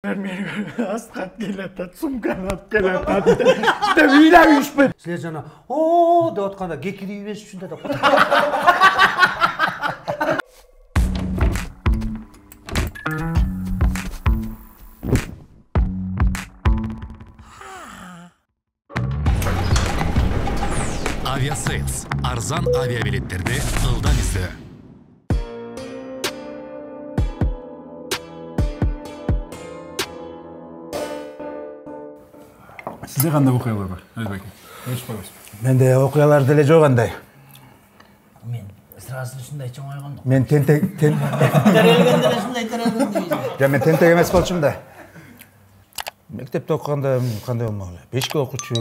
Asqat keladi, sumkalab keladi. Deb o'ylab yurishmaydi. Sizlar jana "Oo" deb atqanda gekirib yurasiz shunda deb. Aviasales. Arzan aviabiletlerdi ıldan izle. Sizde qanday o'qiyalar bor? O'zbek. Hech qo'yasiz. Mende o'qiyalar dele yo'q qanday. Men sırası shunday cho'ng'aygandim. Men tentak Taralganda shunday taraldim deydi. Ya men tentak emas bo'lchimda. Maktabda o'qiganda qanday bo'lmoqli? 5 ga o'quvchi.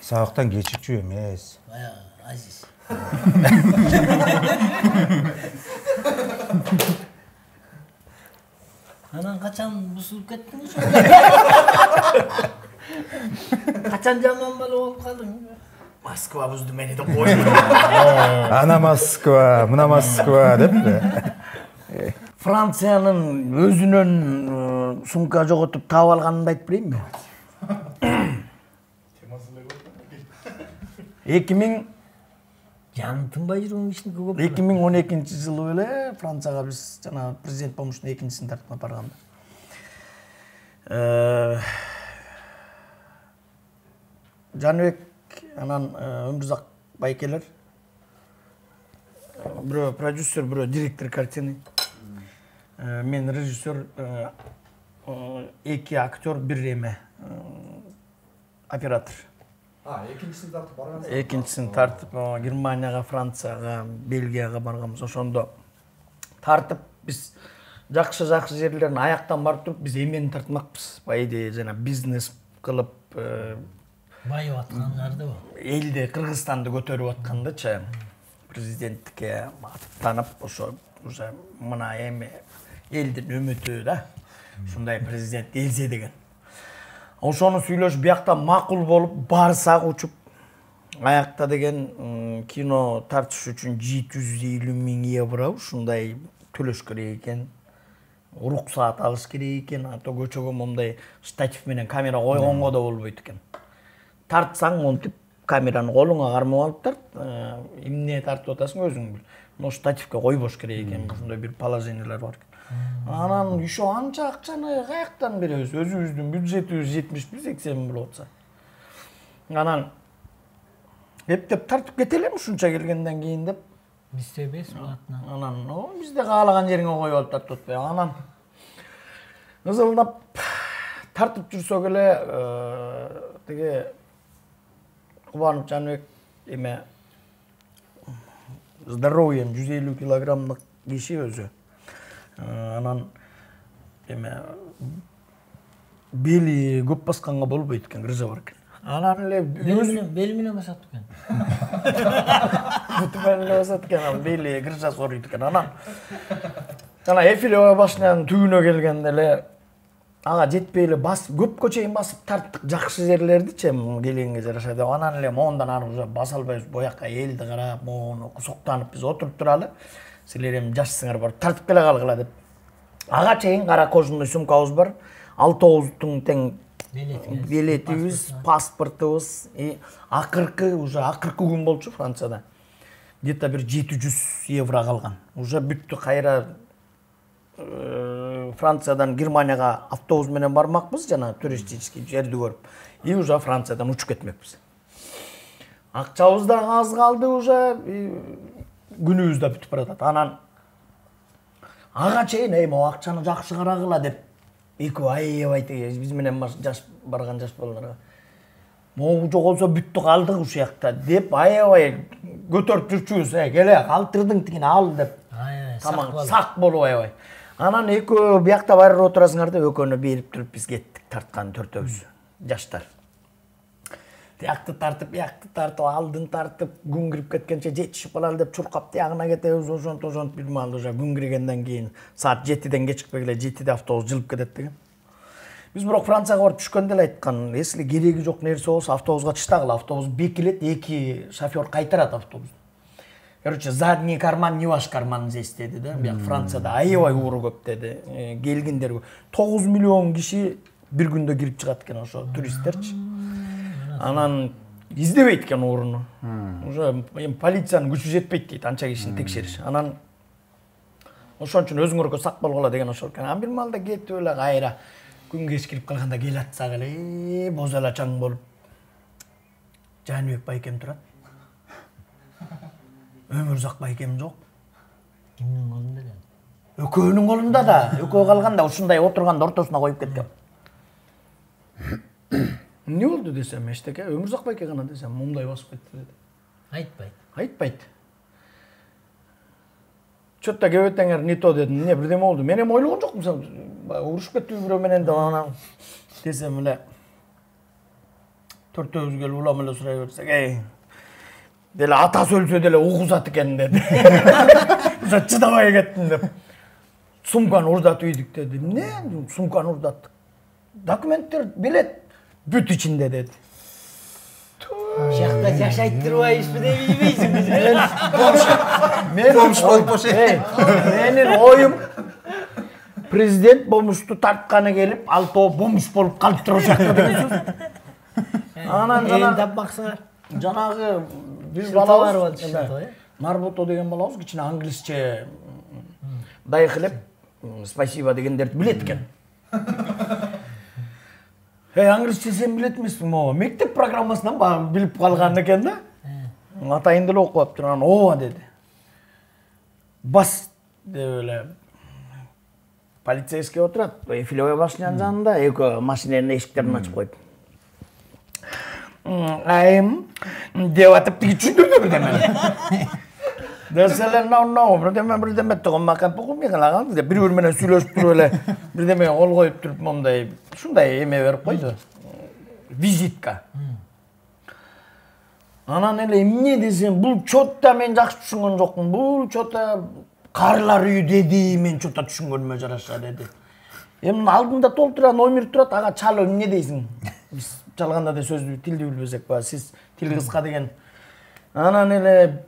Savoqdan kechikchi emas. Baya aziz. Anan qachon busilib ketdingiz? Qachon jamon bola bo'lib qolding? Moskva buzdi meni deb qo'ydi. Ana Moskva, mına Moskva debdi. Fransiyanın özünün sumka jo'g'otib tavib olganini aytib beraymi? 2012-yılı böyle Fransa'ya biz prezident olmuştu ikincisini tartışma parganda. Canbek anan Ömürzak Baykeler, bro prodüser, bro direktör kartini, men rejissör, iki aktör, bir reme, operatör. Ekincisini tartып Германияга, Францияга, Бельгияга барганбыз. Ошондо тартып биз жакшы жерлерин аяктан барып туруп биз эмени тартмакпыз. Байде жана бизнес кылып байып аткандарда элди Кыргызстанды көтөрүп аткандачы президенттикке аттанып ошо уже мына эми элдин үмүтү да. Ушундай президент элсе деген. Ошону сүйлөш биякта макул болуп барсак учуп аякта деген кино тартыш үчүн 750 миң евро ушундай төлөш керек экен. Уруксаат алыш керек экен. Ато көчөгө мондай штатив менен камера койгонго да болбойт экен. Тартсаң монтип камераны колуңа кармап алып тарт. Эмне тартып атасың өзүң бил. Но штативке койбош керек экен. Ушундай бир положениялар бар. Анан üşo анча акчаны каяктан беребиз? Өзүбүздүн бюджетибиз 70-80 болуп атса. Анан эптеп тартып кетелем ушунча келгенден кийин деп. Бизде бесплатно. Анан бизде каалаган жериңе коюп алып тартып атпайбы? Анан ызылдап тартып жүрсөк эле тиги Кубанов Жанбек эме здоровьем 150 килограммдык киши өзү. Анан эме бели көп басканга болбойт экен, грыжа бар экен. Анан эле бели менен басат экен. Буту менен басат экен, бели грыжа соройт экен. Анан жана эфиле башынан түбүнө келгенде эле ага жетпей эле көпкө чейин басып тарттык жакшы жерлердичи келгенге жараша деп. Анан эле моундан ары уже баса албайбыз, боякка элди карап, моуну кусуктанып биз отуруп туралы. Силер эми жашсыңар бар, тартып келе калгыла деп. Ага чейин кара кожундой сумкабыз бар. 6-9 тең билетибиз, паспортубуз, акыркы күн болчу Францияда. Где-то бир 700 евро калган. Уже бүттү, кайра Франциядан Германияга автобус менен бармакпыз, жана туристический жерди көрүп. И уже Франциядан учуп кетмекпиз. Акчабыз да аз калды уже. Günümüz de бүтүп баратат. Анан ага чейин могу акчаны жакшы карагыла деп эки аябай биз менен барган жаш балдарга могу жоголсо бүттү калдык ушул жакта деп аябай көтөрүп жүрчүбүз. Келе калтырдың тигин ал деп. Тамам сак болуп аябай. Анан экөө биякта барып отурасыңар деп экөөнү берип туруп биз кеттик, тарткан төртөөбүз жаштар. Тияқты тартып, алдын тартып, күн кирип кеткенче жетишип калалы деп чуркап тиягына кетебиз, ошонт бир маал уже күн киргенден кийин саат 7-ден кечикпей эле 7-де автобус жылып кетет деген. Биз бирок Францияга барып түшкөндө эле айткан, если кереги жок нерсе болсо автобуска чыштагыла, автобус бекилет, эки шофёр кайтарат автобусту. Короче, задний карман не ваш карман здесь деди да. Бияк Францияда аябай ууру көп деди. Келгендер 9 миллион киши бир күндө кирип чыгат экен ошо туристтерчи. Анан издебейт экен ууруну. Уже полициянын күчү жетпейт дейт анча кишини текшериш. Анан ошон үчүн өзүңөргө сак болгула деген ошол экен. Бир маалда кетип эле кайра күн кеч кирип калганда кел атсак эле боз эле чаң болуп Жаныбек байкем турат. Өмүрзак байкем жок. Кимдин колунда эле? Экөөнүн колунда да. Экөө калганда ушундай отурганда ортосуна коюп кеткен. Не болду десем, эчтеке, Өмүрзак байке гана десем, мумдай басып кетти деди. Айтпайт. Айтпайт. Чөттө кебетеңер не то дедим. Не бирдеме болду. Мен эми ойлогон жокмун сен урушуп кеттиби бирөө менен деп анан десем эле төртөөбүз келип улам эле сурай берсек, деле атасы өлсө деле угузат экен деди. Уже чыдабай кеттим деп. Сумканы урдатып ийдик деди. Эмне? Сумканы урдаттык. Документтер, билет бүт ичинде деди. Жакта жашайт турбайбызбы деп ийбейсиңби? Менин оюм президент бомушту тартканы келип, ал то бомуш болуп калып туруп жакта деген сөз. Анан тапмаксыңар. Жанагы биз Шылталар балабыз, болду, Нарбото деген балабыз кичине англисче дай хлеб, спасибо дегендерди билет экен. Англисче сен билет эмеспиң ооба. Мектеп программасынан багы билип калган экен да. Атайын деле окуп аптыр. Анан ооба деди. Бас деп эле полицейский отурат. Эфилевая башнянын жанында экөө машинанын эшиктерин ачып койду. Айым деп атып тиги түшүндүрдү бирдеме. Деселер бирдеме тогонмакан пукумай калаган деп бири-бири менен сүйлөшүп туруп эле бирдеме кол коюп туруп мондай ушундай эме берип койду. Визитка. Анан эле эмне десем, бул чотто мен жакшы түшүнгөн жокмун. Бул чотто карылар үйү деди, мен чотто түшүнгөнүмө жараша деди. Эми алдында толтура номер турат, ага чал эмне дейсиң? Биз чалганда да сөздү тилди билбесек ба, сиз тил кыска деген. Анан эле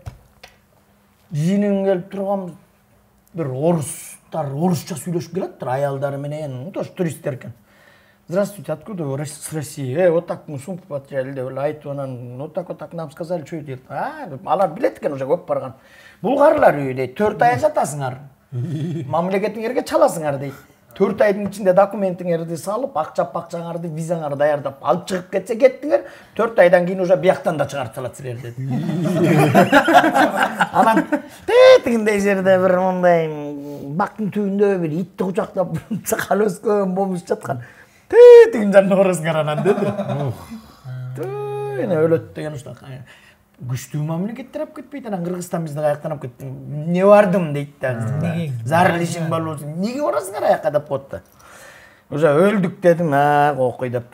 жиним келип турган бир орустар орусча сүйлөшүп келаттыр, аялдары менен, тоже туристтер экен. Здравствуйте, откуда вы? С России. Вот так мы сумку потеряли, деп айтып анан вот так нам сказали, что это. Алар билет экен уже көп барган. Булгарлар үйү дейт, 4 ай жатасыңар. Мамлекетиңерге чаласыңар дейт. 4 айдын ичинде документиңерди салып, акчаңарды, визаңарды даярдап алып чыгып кетсе кеттиңер, 4 айдан кийин уже бияктан да чыгарып салат силерди деди. Анан тегиндей жерде бир мондай бактын түбүндө бир итти кучактап сакал өскөн момуш жаткан. Тегин жанына барасыңар анан деди. Эне өлөт деген ушундай. Күчтүү мамлекеттер алып кетпейт, анан Кыргызстан бизди каяктан алып кетти. Не бардым дейт да. Зарыл ишиң болбосун. Неге барасыңар аякка деп коет. Уже өлдүк дедим, окуй деп.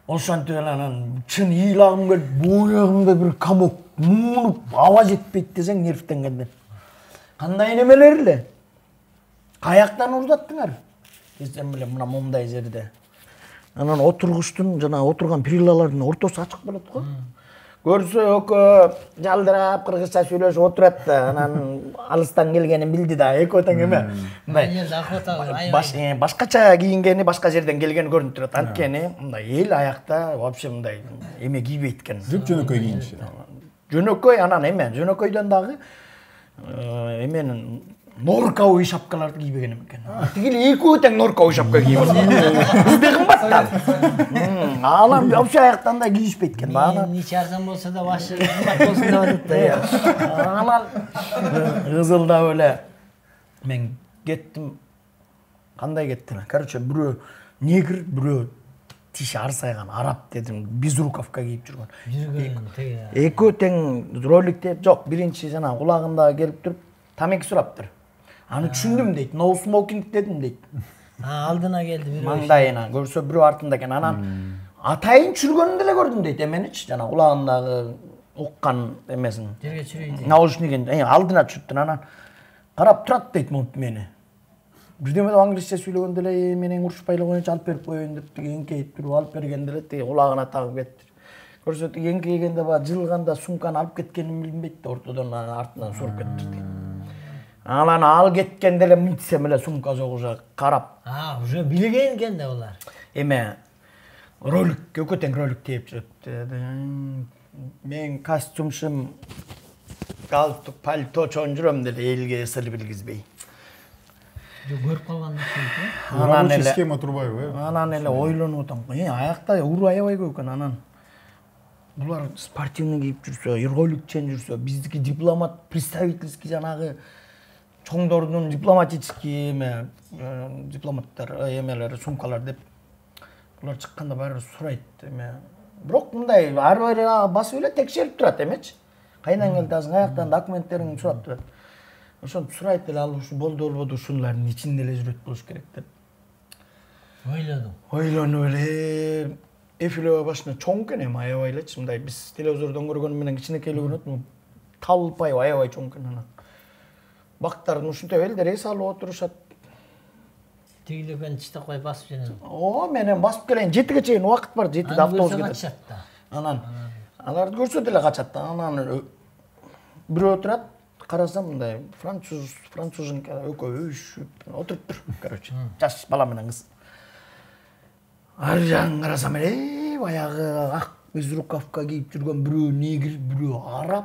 Ошентип эле анан чын ыйлагым келип, буягымда бир комок муунуп, аба жетпейт десең нервтенгенден. Кандай немелер эле? Каяктан урдаттыңар? Десем эле мына момундай жерде. Анан отургучтун жана отурган перилалардын ортосу ачык болот го. Көрсө экөө жалдырап кыргызча сүйлөшүп отурат да, анан алыстан келгенин билди да, экөө тең эме. Мындай башкача кийингени, башка жерден келгени көрүнүп турат. Анткени мындай эл аякта вообще мындай эме кийбейт экен. Жөнөкөй кийинчи. Жөнөкөй анан эме, жөнөкөйдөн дагы эменин норковый шапкаларды кийбеген экен. Тигил экөө тең норковый шапка кийип отурат. Бизде кымбат да. Алар вообще аяктан да кийишпейт экен. Анан ич арзан болсо да башы кымбат болсун деп атат да. Анан ызылдап эле мен кеттим. Кандай кеттим? Короче, бирөө негр, бирөө тиши арсайган араб дедим, безруковка кийип жүргөн. Экөө тең роликте жок, биринчи жана кулагында келип туруп тамеки сураптыр. Аны түшүндүм дейт. No smoking дедим дейт. Алдына келди бирөө. Маңдайына көрсө бирөө артында экен. Анан атайын чүргөнүн деле көрдүм дейт эменичи, жана кулагындагы уккан эмесин. Жерге чүрөйүн. Наушнигин алдына чүрттүн, анан карап турат дейт монтип мени. Бирдеме деп англисче сүйлөгөн деле менен урушпай эле коеюнчу алып берип коеюн деп эңкейип туруп алып берген деле тиги кулагына тагып кетти. көрсөтүп еңкейгенде баягы жылганда сумканы алып кеткенин билинбейт да ортодон артынан суруп кетти. Анан ал кеткенде эле мынтсем эле сумкасы уже карап. Уже билген экен да булар. Эме ролик, экөө тең ролик тээп жүрөт. Мен костюмшум, галстук, пальто чоң жүрөм деле элге сыр билгизбей. Көрүп калган экен. Рабочий схема турбайбы? Анан эле ойлонуп атам. Аякта уру аябай көп экен анан. Булар спортивный кийип жүрсө, ролик чен жүрсө, биздики дипломат, представительский жанагы чоңдордун дипломатический эме дипломаттар эмелери сумкалар деп булар чыкканда баары сурайт эме. Бирок мындай ар бир басып эле текшерип турат эмечи. Кайдан келдиң, аяктан документтериңди сурап турат. Ошентип сурайт эле ал ушу болду болбоду ушулардын ичинде эле жүрөт болуш керек деп. Ойлодум. Ойлонуп эле Эфилова башына чоң экен эми аябай элечи. Мындай биз телевизордон көргөнү менен кичинекейлүү көрүнөт. Талпай аябай чоң экен анан. Бактарын ушунтип элдер эс алып отурушат. Тигилген чыта кой басып жүрөм. Менен басып келейин. 7ге чейин убакыт бар. 7де автобус кетет. Анан аларды көрсө деле качат. Анан бирөө турат. Карасам мындай француженка экөө өшүп отуруптур. Короче, жаш бала менен кыз. Ар жагын карасам эле баягы ак безрукавка кийип жүргөн бирөө негр, бирөө араб.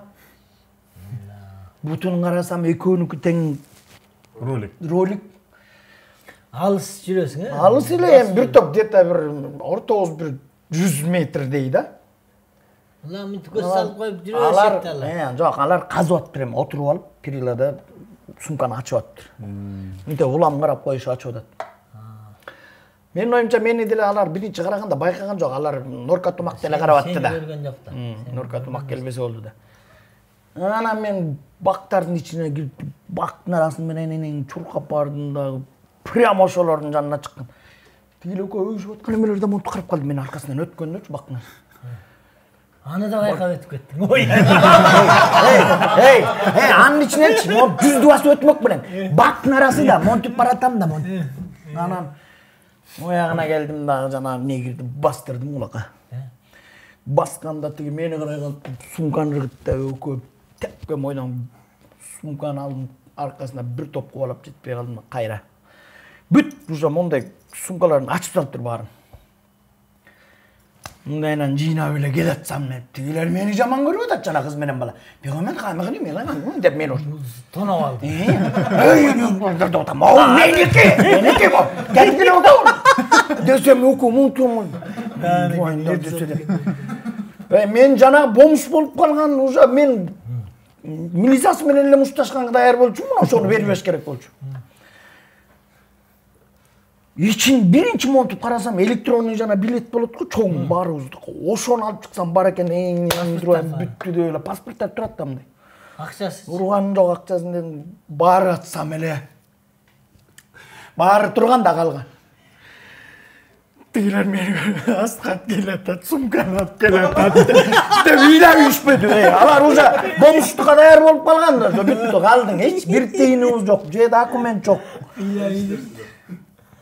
Бутун карасам экөөнүкү тең ролик. Алыс жүрөсүң, Алыс эле бир топ где-то бир ортобуз бир 100 метрдей да. Улам мынтип көз салып коюп жүрөшөт алар. Жок, алар казып атыптыр эми, отуруп алып, перилада сумканы ачып атыптыр. Мынтип улам карап коюшу ачып атат. Менин оюмча мени деле алар биринчи караганда байкаган жок, алар Норка Тумак деле карап атты да. Сени көргөн жок да. Норка Тумак келбесе болду да. Анан мен бактардын ичине кирип, бактын арасын менен чуркап бардым да, прямо ошолордун жанына чыккан. Тигил экөө өшүп аткан эмелерден монтип карап калдым мен аркасынан өткөндөрчү бактын. Аны да байкап өтүп кеттиң. Ой. Анын ичиненчи монтип жүздү басып өтмөк менен. Бактын арасы да монтип баратам да монтип. Анан оягына келдим да жана негирди бастырдым кулакка. Басканда тиги мени караган сумканы ыргытты экөө тепке мойнон сумканы алып аркасына бир топ кубалап жетпей калдым кайра. Бүт уже мондай сумкаларын ачып салыптыр баарын. Мындайынан жыйнап эле келатсам тигилер мени жаман көрүп атат жана кыз менен бала. Мен каймагын эме деп мен тоноп алды. Меники бу. Кетип отур. Десем өкү мунтум. Мен жана бомж болуп калган, уже мен милициясы менен эле мушташканга даяр болчумун, ошону бербеш керек болчу. İçin birinci montup karasam elektronlu jana bilet bolot go çoğun barыбыздыкы. Ошону алып чыксам бар экен, андроид бүттү деп эле паспорттар турат да мындай. Акчасы. Урган жок акчасын дедим, баары атсам эле. Баары турган да калган. Тигилер мени Асхат келатат, сумканы алып келатат деп ыйлап үйүшпөдү. Алар уже бомждукка даяр болуп калган да, бүттү калдың. Эч бир тыйыныбыз жок, же документ жок.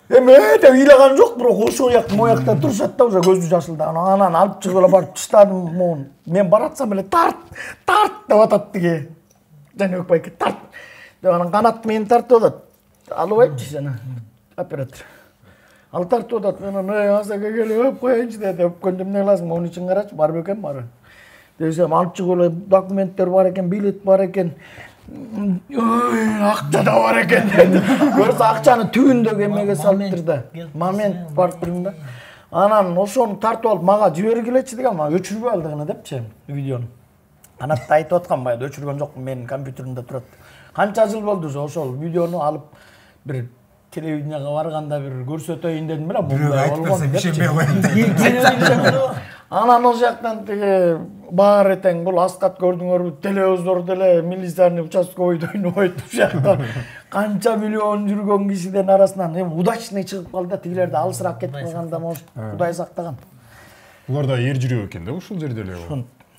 Деп ыйлаган жок, бирок ошол жактан моякта турушат да, уже көзү жашылдаган. Анан алып чыгып эле барып таштадым могун. Мен баратсам эле тарт деп атат тиги. Жаныбек байке тарт деп анан канат мени тартып атат. Албайчы жана оператор. Ал тартып атат, мен азака келип өп коеюнчу деп өпкөндө эмне кыласың, монун үчүн карачы, бар бекен бары. Десем алып чыгып эле документтер бар экен, билет бар экен. Акча да бар экен. Көрсө акчаны түбүндөгү эмеге салыптыр да. Момент бар турумда. Анан ошону тартып алып мага жибергилечи деген, мага өчүрбөй алдыгына депчи видеону. Канатта айтып аткан баягы өчүргөн жокмун, менин компьютеримде турат. Канча жыл болду ошол видеону алып бир телевиденияга барганда бир көрсөтөйүн дедим эле, мындай болгон деп. Анан ол жактан тиги баары тең бул Асхат көрдүңөрбү, телевизордо эле милиционер участковойду ойноп ушул жакта канча миллион жүргөн кишиден арасынан удачный чыгып калды да, тигилерди алысыраак кетип калганда может Кудай сактаган. Булар да эр жүрөк экен да ушул жерде эле.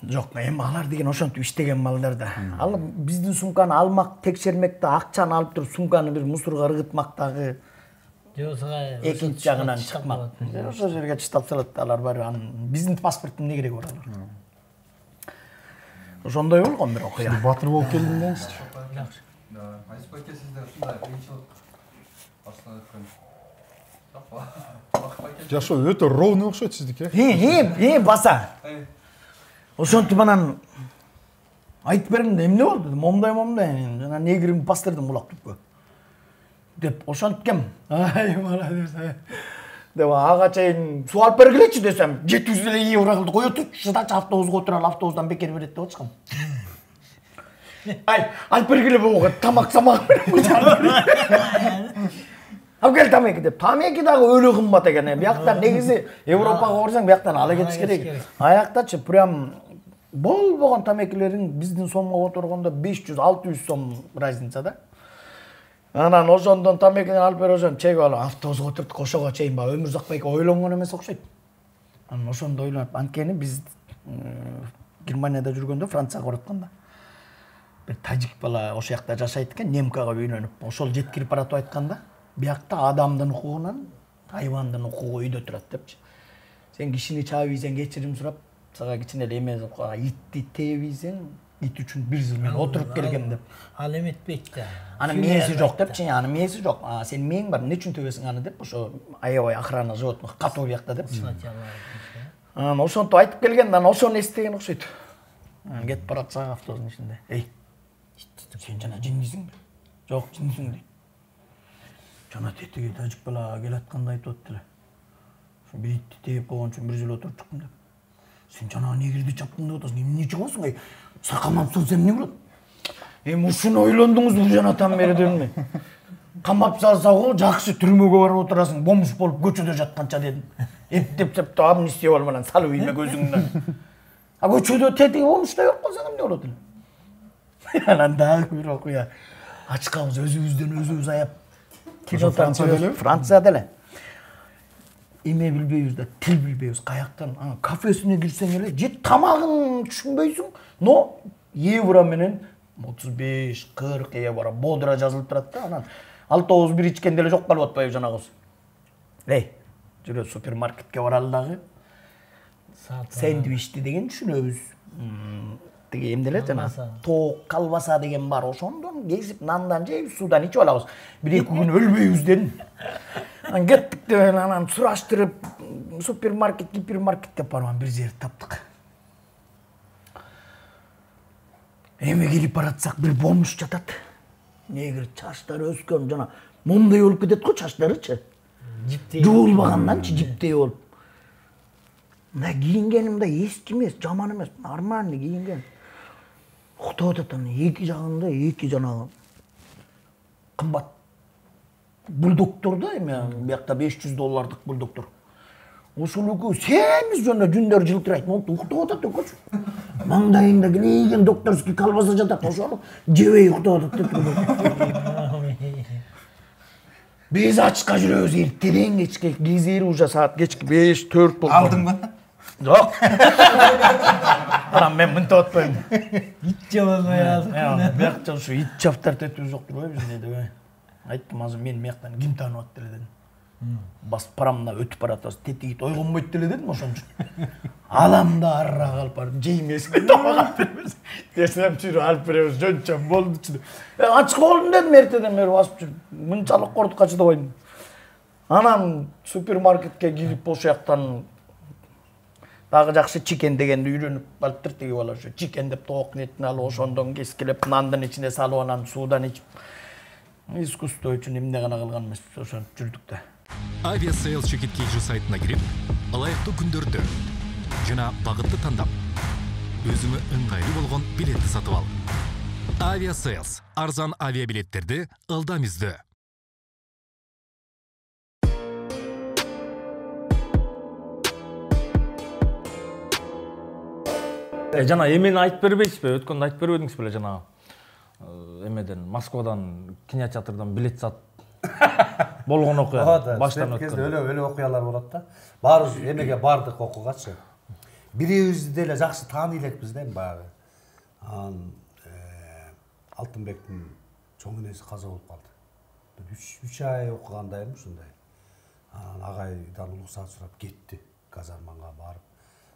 Жок, эми алар деген ошентип иштеген балдар да. Ал биздин сумканы алмак, текшермек да, акчаны алып туруп сумканы бир мусорго ыргытмак дагы. Экинчи жагынан чыкмак. Ошол жерге чыштап салат алар баары. Биздин паспорттун эмне кереги бар алар? Ошондой болгон бир окуя. Батыр болуп келдим деңизчи. Айсбеке сизде ушундай кыйынчылык башталып аткан. Жашоо өтө ровный окшойт сиздики. Баса. Ошентип анан айтып бердим да эмне болду? Момдай. Жана негрин пастырдым кулак түпкө. Деп ошенткем. Ай, молодец. Деп ага чейин суу алып бергилечи десем, 700 евро кылды. Кое турчу, шыдачы автобусга отуралы, автобустан бекер берет деп атышкам. Ай, алып бергиле буга тамак берип алып кел тамеки деп. Тамеки дагы өлө кымбат экен. Бияктан негизи Европага барсаң бияктан ала кетиш керек. Аяктачы прям болбогон тамекилерин биздин сомго которгондо 500-600 сом разница да. Анан ошондон тамекини алып берип ошон чегип алып автобусга отурдук, ошого чейин баягы Өмүрзак байке ойлонгон эмес окшойт. Анан ошондо ойлонуп, анткени биз Германияда жүргөндө, Францияга баратканда бир тажик бала ошол жакта жашайт экен, немкага үйлөнүп, ошол жеткирип баратып айтканда, биякта адамдын укугунан хайвандын укугу үйдө турат депчи. Сен кишини чаабыйсың, кечирим сурап, сага кичине эле эме итти тебийсең, ит үчүн 1 жыл мен отуруп келгем деп. Ал эметпейт да. Анын мээси жок депчи, анын мээси жок. Сен мээң бар, эмне үчүн төбөсүң аны деп, ошо аябай охрана животных катуу биякта депчи. Анан ошентип айтып келген, анан ошону эстеген окшойт. Анан кетип баратсак автобустун ичинде. Эй, сен жана жиндисиңби? Жок, жиндисиң дейт. Жана тетиги тажик бала келатканда айтып атты эле. Ошо бир итти тээп койгон үчүн 1 жыл отуруп чыктым деп. Сен жана негирди чаптың деп атасың, эмне чыгасың? Ай, сакамап сурсам эмне болот? Эми ушуну ойлондуңузбу жанатан бери дедимми? Камап салса го жакшы түрмөгө барып отурасың, бомж болуп көчөдө жатканча дедим. Эптеп амнистия болуп анан салып ийме көзүңдөн. А көчөдө тетиги бомжтой болуп калсаң эмне болот эле? Анан дагы бир окуя. Ачкабыз өзүбүздөн өзүбүз аяп. Францияда эле. Эме билбейбиз да, тил билбейбиз, каяктан. Кафесине кирсең эле, жет тамагын түшүнбөйсүң, но евро менен 35-40 евро бодра жазылып турат да. Анан автобус бир ичкенде эле жок калып атпайбы жанагыбыз. Эй, жүрө супермаркетке баралы дагы. Сэндвичти деген түшүнөбүз. Тиги эмне эле жана тоок, колбаса деген бар. Ошондон кесип нандан жейбиз, суудан ичип алабыз. 1-2 күн өлбөйбүз дедим. Анан кеттик деп анан сураштырып супермаркет, гипермаркет деп барган бир жерди таптык. Эми келип баратсак бир бомж жатат. Негир чаштары өскөн жана момдой болуп кетет го чаштарычы. Жуулбаганданчы жиптей болуп. Мына кийингеним да эски эмес, жаман эмес, нормальный кийинген. Уктап атат анан эки жагында эки жанагы кымбат бульдогтор да, эми биякта $500 бульдогтор. Ошол экөө семиз жана жүндөр жылтырайт, монтип уктап атат экөөчү. Маңдайында кийген докторский колбаса жатат, ошону жебей уктап атат деп. Биз ачка жүрөбүз, эртеден кечке, кезери уже саат кечки 5-4 болду. Алдыңбы? Жок. Анан мен мынтип атпайм. Ит жабалбай алып. Биякта ушу ит чаптар тетип жок турбайбы бизде деп. Айттым, азыр мен мияктан ким таанып атты эле дедим. Басып барамын да өтүп баратабыз, тетиги ойгонбойт деле дедим ошон үчүн. Алам да аррага алып барып жеймеске тамак алып беребиз. Десем жүрүп алып беребиз, жөнчөм болдучу. Ачык болдум дедим, эртеден бери басып жүрүп. Мынчалык кордукка чыдабайм. Анан супермаркетке кирип ошол жактан дагы жакшы чикен дегенди үйрөнүп калыптыр тиги бала, ошо чикен деп тоок нетин алып, ошондон кескилеп нандын ичине салып анан суудан ичип. Искусство үчүн эмне гана кылган эмес, ошентип жүрдүк да. Авиасейлс чекиткейчи сайтына кирип, ылайыктуу күндөрдү жана багытты тандап, өзүңө ыңгайлуу болгон билетти сатып ал. Авиасейлс арзан авиабилеттерди ылдам издөө. Жана эмени айтып бербейсизби? Өткөндө айтып бербедиңиз беле жана эмеден Москвадан кинотеатрдан билет сатып болгон окуя баштан өткөн. Өлө окуялар болот да. Баарыбыз эмеге бардык окугачы. Бирибизди деле жакшы тааный элекпиз да баягы. Алтынбектин чоң энеси каза болуп калды. 3 ай окугандайым ушундай. Агайдан уруксат сурап кетти казарманга барып.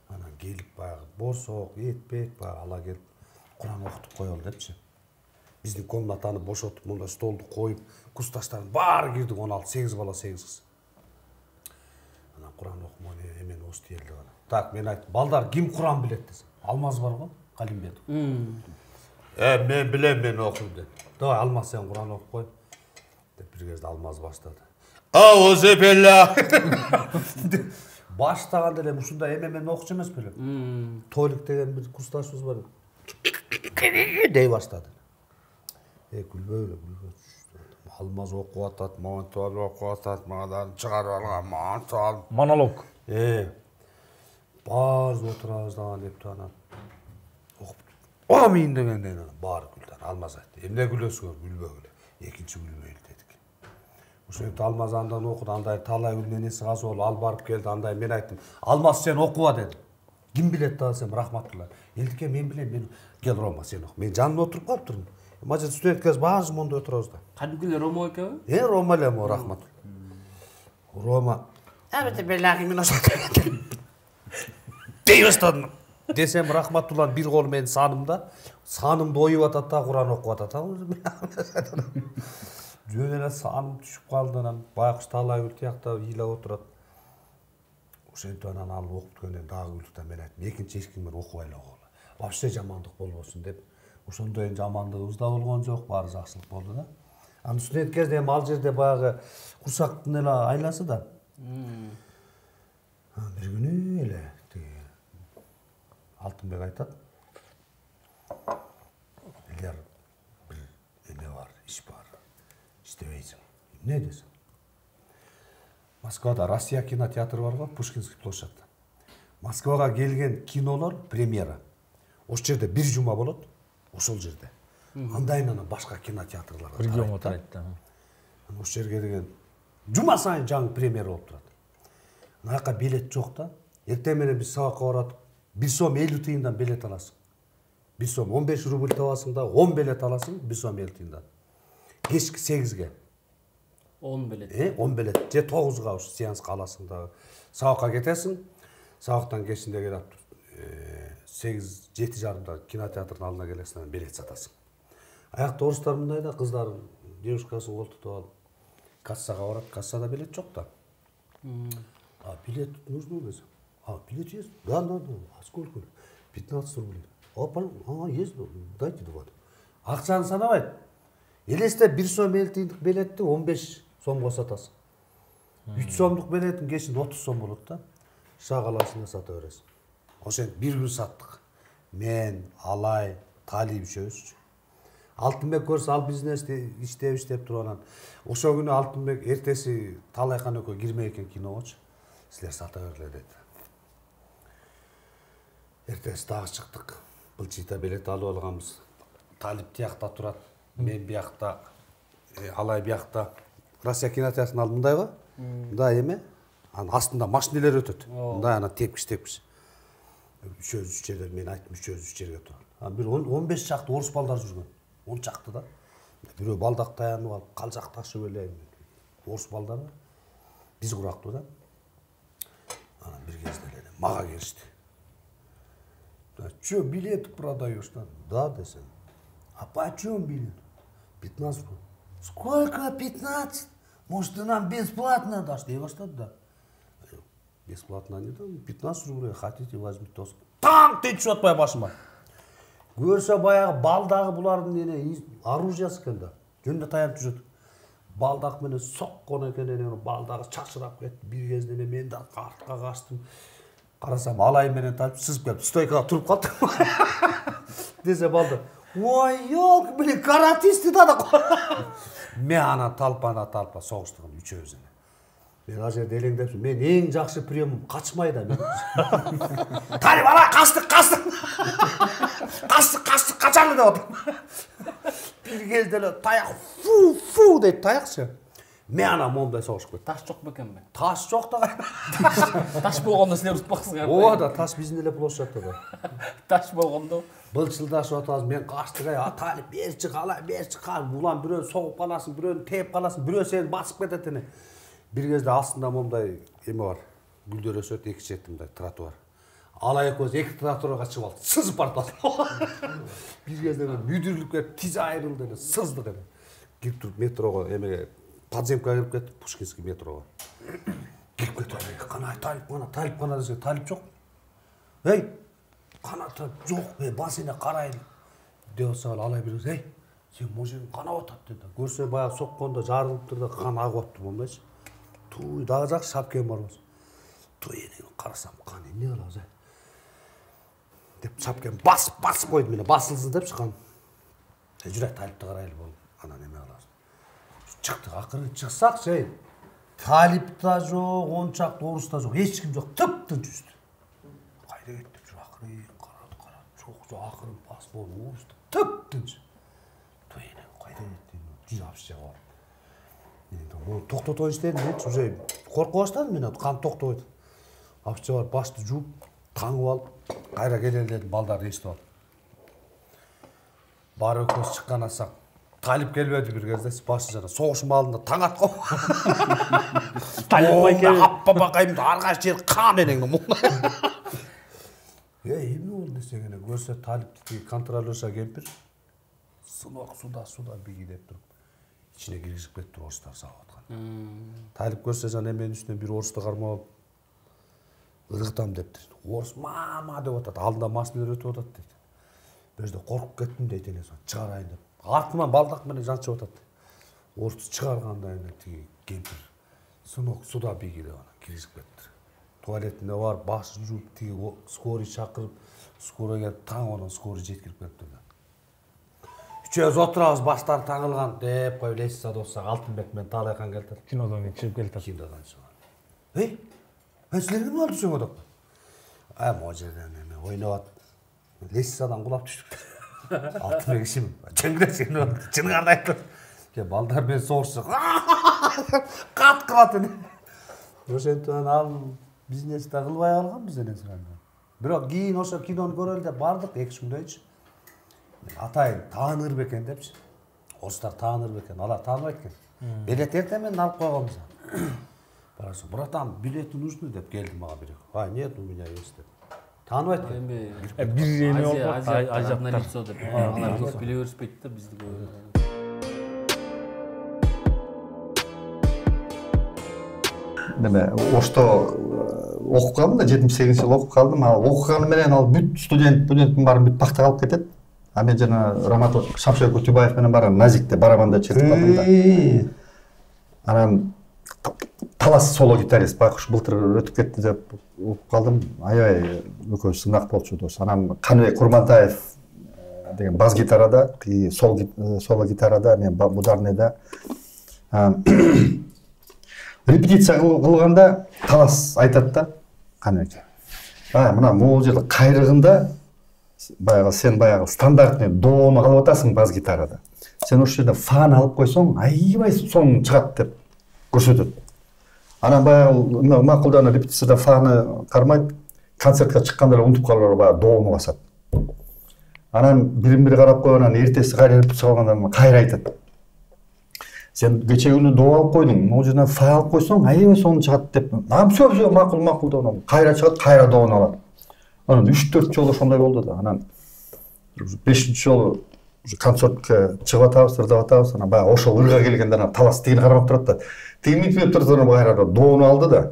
Анан келип баягы борсок, этпек баягы ала келип Kur'an okutуп koyalım депчи. Биздин комнатаны бошотуп, мында столду коюп, курсташтардын баары кирдик 16-8 бала 8 кыз. Ана Kur'an окумай эмен осты элди гана. Так, мен айттым, балдар ким Kur'an билет десем. Алмаз бар го, Калимбетов. Мен билем, мен окуйм деп. Давай Алмаз сен Kur'an окуп кой. Деп бир кезде Алмаз баштады. Аузу билlah. Баштаганда эле ушундай эме окчу эмес беле. Толик деген бир курсташыбыз бар. Дей баштады. Күлбөйлө. Алмаз окуп атат, монтор окуп атат, мадан чыгарып алган монтор. Монолог. Баарыбыз отурабыз даган деп анан окуп. Амин дегенден баары күлдү. Алмаз айтты. Эмне күлөсүңөр? Күлбөгүлө. Экинчи күлбөйлү дедик. Ошентип Алмаз андан окуду, андай талай күлменеси аз болуп ал барып келди, андай мен айттым. Алмаз сен окуба дедим. Ким билет да десем, рахматулла. Элдике мен билем, мен кел Рома сен оку. Мен жанына отуруп калыптырмын. Мажа студенткасы баарыбыз монда отурабыз да. Кадимки Рома экеби? Рома эле мо, рахмат. Рома. Абете белаги мен ошондой дей баштадым. Десем рахматулланын бир колу менин санымда, санымды оюп атат да Кур'ан окуп атат. Жөн эле саным түшүп калды, анан байкуш талай күл тиякта ыйлап отурат. Ошентип анан ал окуп бүткөндөн дагы күлдү да мен айттым, экинчи эч ким окубай эле койгула. Вообще жамандык болбосун деп. Ошондой жамандыгыбыз да болгон жок, баары жакшылык болду да. Анан студент кезде эми ал жерде баягы курсактын эле айласы да. Бир күнү эле Алтынбек айтат. Элер бир эме бар, иш бар. İştebeysin. Ne desin? Moskvada Россия кинотеатры бар го, Пушкинский площадьта. Москвага келген кинолор премьера. Ошол жерде бир жума болот, ошол жерде. Андайын анан башка кинотеатрларга Регион отурат да. Ошол жерге деген жума сайын жаңы премьера болуп турат. Анакка билет жок да. Эртең менен биз сабакка барат. 1 сом 50 тыйындан билет аласың. 1 сом 15 рубль табасың да, 10 билет аласың, 1 сом 50 тыйындан. Кешки 8-ге. 10 билет. 10 билет. Же 9-га ушу сеанска аласың да. Сабакка кетесиң. Сабактан кечинде келип 8-7:30да кинотеатрдын алдына келесиң, билет сатасың. Аякта орустар мындай да, кыздар девушкасын колтутуп алып кассага барат, кассада билет жок да. А билет нужно десем. А билет есть? Да. А сколько? 15 рублей. Есть, дайте 2. Акчаны санабайт. Элесте 1 сом 50 тыйындык билетти 15 сомго сатасың. 3 сомдук билетин кешин 30 сом болот да. Шагаласына сата бересиң. Ошентип бир күн саттык. Мен, Алай, Талип үшөөбүз. Алтынбек көрсө ал бизнести иштеп туруп анан ошол күнү Алтынбек эртеси Талайкан экөө кирмей экен киногочу. Силер сата бергиле деди. Эртеси дагы чыктык. Былчыйта билет алып алганбыз. Талип тиякта турат. Мен биякта, Алай биякта. Россия кинотеатрынын алды мындай го. Мындай эме. Анын астында машинелер өтөт. Мындай анан тепкич. Үчөөбүз жерде мен айттым, үчөөбүз үч жерге турат. Анан бир 15 чакты орус балдар жүргөн. 10 чакты да. Бирөө балдак таянып алып, калжакташып эле орус балдар. Биз курактуу да. Анан бир кезде эле мага келишти. Чё, билет продаешь? Да, десем. А почем билет? 15 рублей. Сколько? 15? Может, ты нам бесплатно дашь? Я баштады да. Бесплатно не дам. 15 рублей хотите, возьмите. Таң течип атпай башыма. Көрсө баягы балдагы булардын оружиясы экен да. Жөнүндө таянып жүрөт. Балдак менен соккон экен, балдагы чачырап кетти. Бир кезде мен да артка качтым. Карасам Алай менен Талип сызып келип стойкага туруп калды. Десе балдар, ой, ёлки, блин, каратисти да. Мен анан талпа согуштугун үчөөбүз. Мен ал жерде элеңдепсим. Мен эң жакшы прием качмай да. Талип, Алай, качтык. Качтык, качалы деп атам. Бир кезде эле таяк фу дейт таякчы. Мен анан момундай согушуп кеттим. Таш жок бекенби? Таш жок да. Таш болгондо силер утпаксыңар. Ооба да, таш биздин эле площадьта да. Таш болгондо Былчылдашып атабыз, мен качтык, Талип, берчи калай, улам бирөөнү согуп каласың, бирөөнү тээп каласың, бирөө сени басып кетет эне. Бир кезде астында момундай эме бар. Гүлдөр өсөт, эки чети мындай тротуар. Алай көз екі тракторға шығып алды. Сызып барды. Bir кезде müdürlük келіп, тез айырылды, сызды қана. Кіріп тұрып метроға, емеге подземкаға кіріп кетті, Пушкинский метроға. Кіріп кетті, қана талип қана десе, талип жоқ. Ей, қана талип жоқ, басына қарайды. Деп сағал алай біліңіз, ей, сен бұл жерін қана отады деді. Көрсе баяғы соққанда жарылып тұрды, қан ағып отты болмайшы. Туй, дағы жақсы шапкен бар болсын. Туй, енеңін қарасам, қан не қалауыз, деп шапкен басып қойды мені, басылсын деп шыққан. Жүрек талипті қарайлы бол, ана неме қалауыз. Шықтық, ақыры шықсақ, талип та жоқ, оншақты орыс та жоқ, ешкім жоқ, тып-тын жүзді. Қайда кеттік, ақыры қарады, жоқ, ақыры бас болды, орысты, тып-тын жүзді. Той, енең, қайда кеттік, жүз апшы жағы бар. Тоқтат ойыншы дедім, уже қорқу баштадым мен, қан тоқтайды. Апшы бар, башты жуып, таңып алып, қайра келел дедім, балдар естіп алып. Бар өкөз шыққан асақ, талип келбеді бір кезде, башы жана соғышым алдында таң атқау. Талипбай келіп. Аппа бақайымды, арғаш жер қан енеңді мұлна. Емі ол десең, көрсе талипті контролерша кемпір, сынуақ суда биги деп тұрып. İçine girişip кетті орыстар сағып атқан. Талип көрсе жан емен үстінен бір орысты қарма алып, ұрғытам депті. Орыс мама деп отады, алдында машинелер өтіп отады дейді. Безде қорқып кеттім дейді, шығарайын деп. Артынан балдақ менен жаншып отады. Орысты шығарғанда тегі кемпір. Сынық суда биги деп ана кирişip кетті. Туалетіне бар, башы жүріп, тегі скорый шақырып, скорый келіп, таң оның скорый жеткіріп кетті. Үшеуіз отырауыз бастары таңылған деп қойып лесіз адоссақ Алтынбек мен Талайхан келтір. Кинодан шығып келтір. Кинодан шығып. Ей, мен сілерге ме алды сөң одақ? О жерден ойнап ат. Лесіз адан құлап түштік. Алтынбек ішім, жеңгірек сені олды, жынғарды айтты. Балдар мен соғыршы, қат қылатын. Ошентен ал бизнесті қылбай алған бізден есірәнді. Бірақ кейін оша киноны көрелді бардық, 2 күндейші. Атайын тааныр бекен депші. Орыстар тааныр бекен, ала танып айткен. Билет ертемен алып қойғанбыз. Барасы, братан, билеті нужны деп келді маға берек. Нет, у меня есть деп. Танып айткен. Bir yeni oldu. Azaplar лицо деп. Алар дос биле өріспейді да бізді. Неме, Орыста оқып қалдым да, 78 жыл оқып қалдым. Оқығаны менен ал бүт студенттің барын бүт бақта қалып кетеді. А мен жана Раматов Шамшай Кутубаев менен бара Назикте барабанда чертип алдым да. Анан талас соло гитарист байкуш былтыр өтүп кетти деп окуп калдым. Аябай экөөбүз сынак болчу дос. Анан Каныбек Курмантаев деген бас гитарада, соло гитарада, мен бударныйда. Репетиция кылганда талас айтат да Каныбек. Мына могул жерде кайрыгында сен баягы стандартный доону калып атасың бас гитарада. Сен ошол жерде фан алып койсоң, аябай сон чыгат деп көрсөтөт. Анан баягы макулдана репетицияда фаны кармайт, концертке чыкканда эле унутуп калып баягы доону басат. Анан бирин-бири карап коюп, анан эртеси кайра репетиция кылганда кайра айтат. Сен кече күнү доо алып койдуң, могул жерден фа алып койсоң, аябай сон чыгат деп. Все макул деп, кайра чыгат, кайра доону алат. Анан 3-4 жолу ошондой болду да. Анан 5-чи жолу концертке чыгып атабыз, ырдап атабыз. Анан баягы ошол ырга келгенде анан талас тигини карап турат да. Тигини турат, анан кайра доону алды да.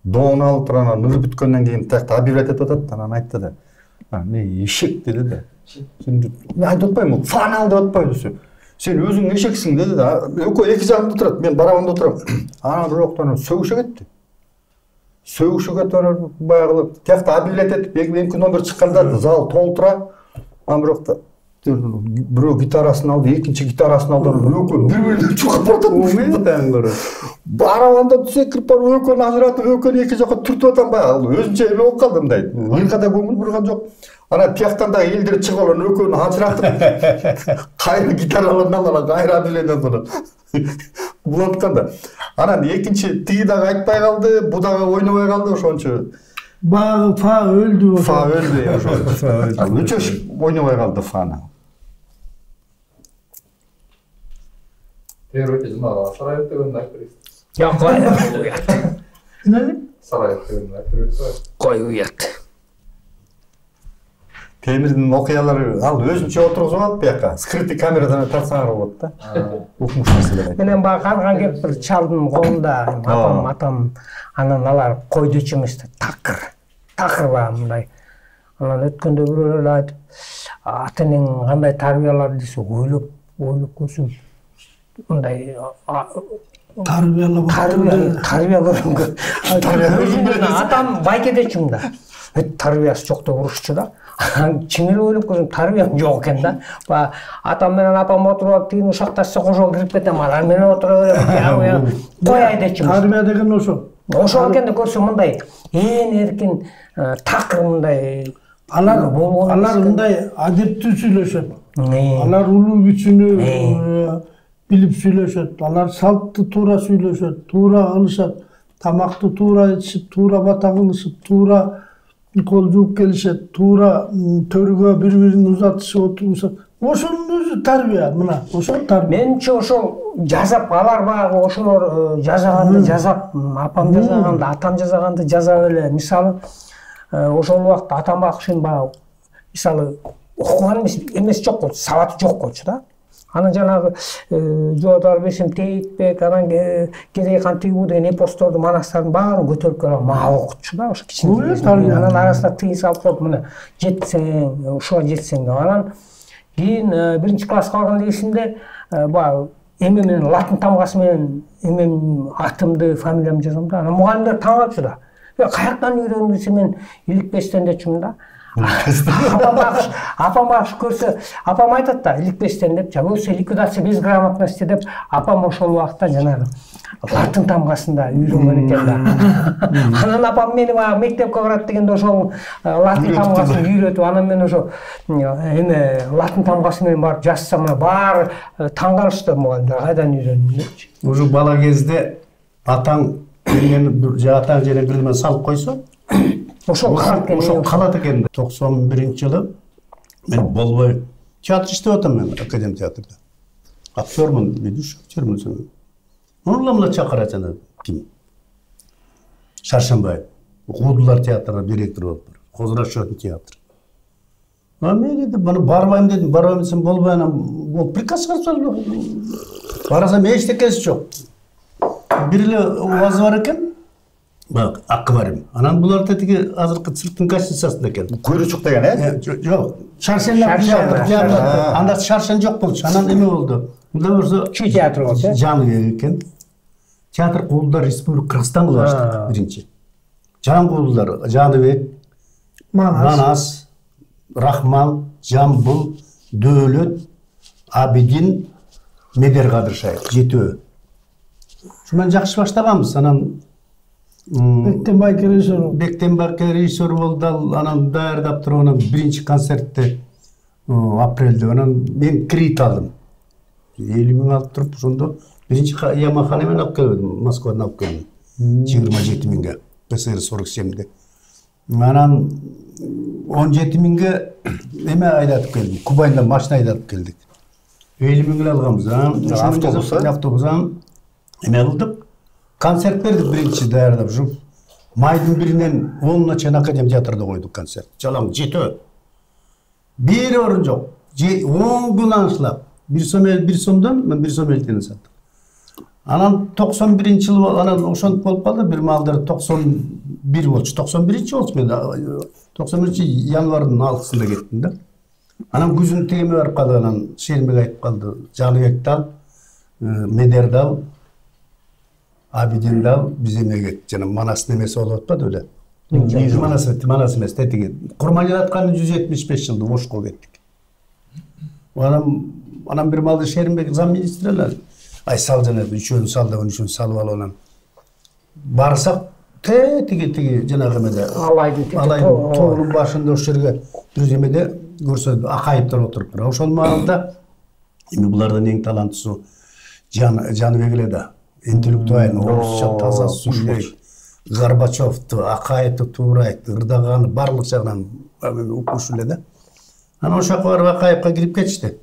Доону алып туруп анан ыр бүткөндөн кийин тиякта объявлять этип атат. Анан айтты да. Мен эшек деди да. Сен айтып атпаймынбы? Фан ал деп атпайбы? Сен өзүң эшексиң деди да. Экөө эки жагымда турат, мен барабанда отурам. Анан бирок сөгүшө кетти. Сөгүшүгө төрөп баягы тиякта объявлять этип, экинчи номер чыкканда зал толтура. Анан бирок бирөө гитарасын алды, экинчи гитарасын алды, экөө бири-бирине чукап атат. Барабанда секирип барып экөөнү ажыратып, экөөнү эки жака түртүп атам баягы. Өзүнчө эме болуп калды мындай. Ыргада көңүл бурган жок. Анан тияктан да элдер чыгып алып, экөөнү ажыратып, кайра гитараларын алып, кайра объявление кылып. Болот канда. Анан экинчи тиги дагы айтпай калды, бу дагы ойнобой калды, ошончо. Багы фа өлдү. Фа өлдү, ошо. Үчөш ойнобой калды фаны. Первый жана Сараев деген айтып бересиз. Ya, ね Сараев деген айтып бересиз. Кой уят. サライフっていうのがやってる人は Кой уят. サライフっていうのがやってる人は Кой уят. Темирдин окуялары ал өзүнчө отургузуп алып бияка скрытый камерадан тартсаңар болот да. Укмуш нерселер. Менен баягы карган кеп бир чалдын колунда атам анан алар койдучу эмес такыр баягы мындай. Анан өткөндө бирөө эле айтып, ата энең кандай тарбиялады десе, ойлоп көрсөм мындай тарбиялап атам байкедечүм да. Тарбиясы жок деп урушчу да. Чыңгыл ойлоп көрсөм тарбиям жок экен да. Баягы атам менен апам отуруп алып тигин ушакташса кошо кирип кетем, алар менен отура берем. Кой дечүм. Тарбия деген ошо. Ошол экенди көрсөм мындай эркин такыр мындай Алар мындай адептүү сүйлөшөт. Алар улуу кичүүнү билип сүйлөшөт. Алар салтты туура сүйлөшөт, туура кылышат, тамакты туура ичишип, туура бата кылышып, туура кол жууп келишет, туура төргө бири-бирин узатышып отурушат. Ошонун өзү тарбия, мына, ошол тарбия. Менче ошол жазап, алар баягы ошолор жазаганды жазап, апам жазаганды, атам жазаганды жазап эле, мисалы ошол убакта атам акшын баягы мисалы окуган эмес жок болчу, сабаты жок болчу да. Анан жанагы Жодор Бесим Тейтбек, анан Керейхан Тыйбу деген эпосторду, манастардын баарын көтөрүп келип мага окутчу да, ошо кичине. Анан арасында тыйын салып коюп, мына жетсең, ушуга жетсең деп. Анан кийин биринчи класска барганда эсимде баягы эме менен латын тамгасы менен эмем атымды, фамилиямды жазам да. Анан мугалимдер таң калыпчу да. Каяктан үйрөндүң десе мен иликпестен дечүмүн да. Апам акш көрсө, апам айтат да, иликпестен деп, жабылса ликвидация без грамотности деп, апам ошол убакта жанагы латын тамгасында үйрөнгөн экен да. Анан апам мени баягы мектепке барат дегенде ошол латын тамгасын үйрөтүп, анан мен ошо эме латын тамгасы менен барып жазсам, баары таң калышты, мугалимдер кайдан үйрөндүң депчи. Уже бала кезде атаң атаң жерен бирдеме салып койсо, ошол калат экен. 91-жылы мен болбой театр иштеп атам, мен академ театрда. Актёрмун, видиш, актёрмун. Мына чакырат жана ким? Шаршембаев. Куудулар театрына директор болуп бар. Козурашевдин театры. Мен де барбайм дедим, барбайм десем болбой, анан ол приказ чыгарып барасам эчтекеси жок. Бир эле убазы бар экен. Бак, аквариум. Анан булар тетиги азыркы цирктин гостиницасында экен. Куйручук деген, Жок. Шаршенда театр. Анда шаршен жок болчу. Анан эме болду. Мында болсо Чүй театр болчу. Жаңы экен. Театр Куулдар Республика Кыргызстан кылып ачты биринчи. Жаңы Куулдар, Жаныбек, Манас, Рахман, Жамбыл, Дөөлөт, Абидин, Медер Кадыршаев, жетөө. Шумен жакшы баштаганбыз. Анан Бектенбай режиссер болду, анан даярдап туруп, анан биринчи концертте апрелде, анан мен кредит алдым. 50 миң алып туруп, ошондо биринчи Ямаханы мен алып келдим, Москвадан алып келдим. 27 миңге, ПСР 47-де. Анан 17 миңге эме айдатып келдим, Кубайндан машина айдатып келдик. 50 миң алганбыз, автобустан эме кылдык. Концерт бердик биринчи даярдап жүрүп. Майдын 1-нен 10-на чейин академ театрда койдук концерт. Жалаң жетөө. Бир орун жок. 10 күн аншлап. 1 сомдон мен 1 сом элтени саттым. Анан 91-жылы анан ошентип болуп калды. Бир маалдар 91 болчу. 91-чи болчу мен. 91-чи январдын 6-сында кеттим да. Анан күзүн теме барып калды. Анан Шермек айтып калды. Жаныбекти ал, Медерди ал, Абидинди ал, биз эмеге жана Манас немеси болуп атпады беле? Манас эмес, тетиги. Курман жараткан 175 жылды бошко кеттик. Анан бир маалда Шермек замминистр эле. Ай сал жана үчөөнү сал деген үчүн салып алып анан барсак тиги жанагы эмеде алайдын тоонун башында ошол жерге бир эмеде көрсө Акаевдер отуруптур. Ошол маалда эми булардан эң таланттуусу Жаныбек эле да. Интеллектуально, орусча таза сүйлөйт. Горбачевду, Акаевди туура айтты, ырдаганы барлык жагынан укмуш эле да. Анан ошол жака барып Акаевга кирип кетишти.